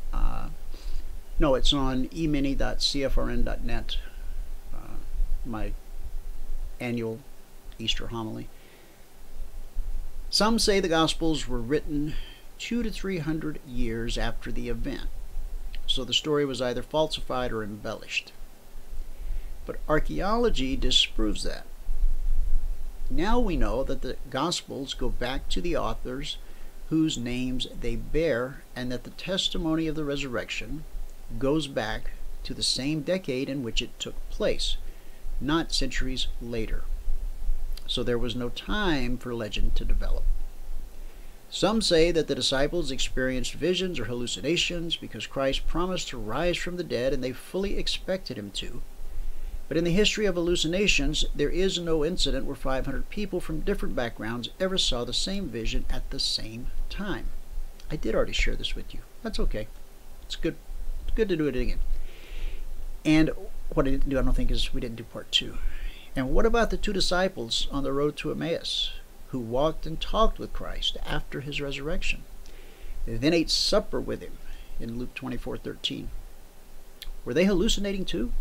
it's on emini.cfrn.net, my annual Easter homily. Some say the Gospels were written 200 to 300 years after the event, so the story was either falsified or embellished. But archaeology disproves that. Now we know that the Gospels go back to the authors whose names they bear, and that the testimony of the resurrection goes back to the same decade in which it took place, not centuries later. So there was no time for legend to develop. Some say that the disciples experienced visions or hallucinations because Christ promised to rise from the dead and they fully expected him to. But in the history of hallucinations, there is no incident where 500 people from different backgrounds ever saw the same vision at the same time. I did already share this with you. That's okay. It's good. It's good to do it again. And what I didn't do, I don't think, is we didn't do part 2. And what about the 2 disciples on the road to Emmaus who walked and talked with Christ after his resurrection? They then ate supper with him in Luke 24:13. Were they hallucinating too?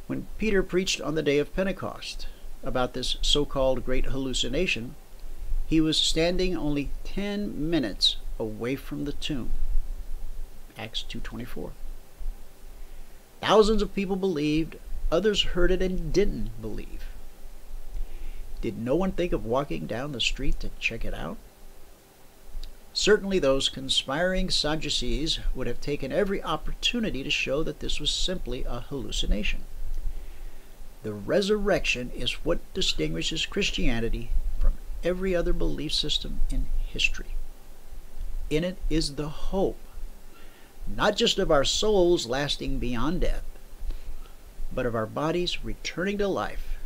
When Peter preached on the day of Pentecost about this so-called great hallucination, he was standing only 10 minutes away from the tomb. Acts 2:24. Thousands of people believed, others heard it and didn't believe. Did no one think of walking down the street to check it out? Certainly those conspiring Sadducees would have taken every opportunity to show that this was simply a hallucination. The resurrection is what distinguishes Christianity from every other belief system in history. In it is the hope, not just of our souls lasting beyond death, but of our bodies returning to life,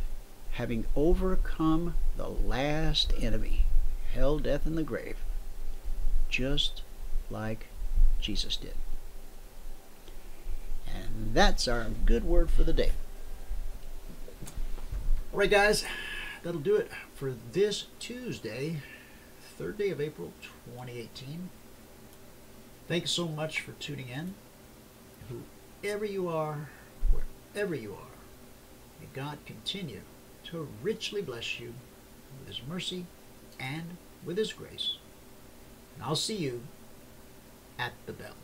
having overcome the last enemy, hell, death, and the grave, just like Jesus did. And that's our good word for the day. All right, guys, that'll do it for this Tuesday, 3rd day of April, 2018. Thanks so much for tuning in. Whoever you are, wherever you are, may God continue to richly bless you with his mercy and with his grace. And I'll see you at the bell.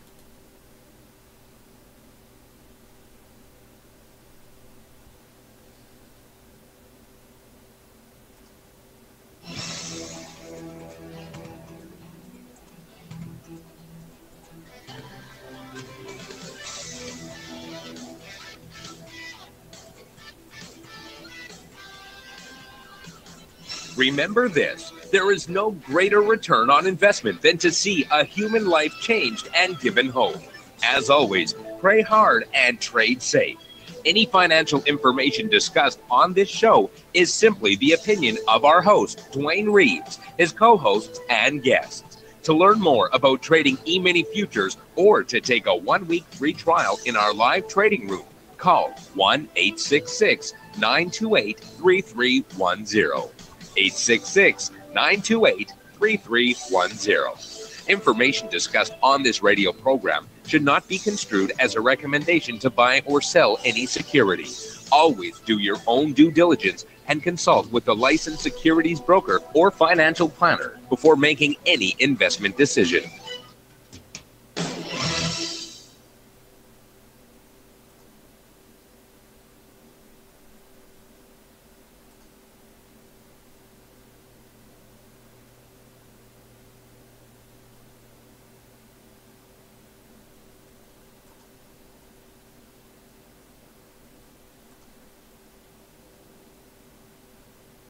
Remember this, there is no greater return on investment than to see a human life changed and given hope. As always, pray hard and trade safe. Any financial information discussed on this show is simply the opinion of our host, Dwayne Reeves, his co-hosts, and guests. To learn more about trading Emini Futures or to take a 1-week free trial in our live trading room, call 1-866-928-3310. 866-928-3310. Information discussed on this radio program should not be construed as a recommendation to buy or sell any security. Always do your own due diligence and consult with a licensed securities broker or financial planner before making any investment decision.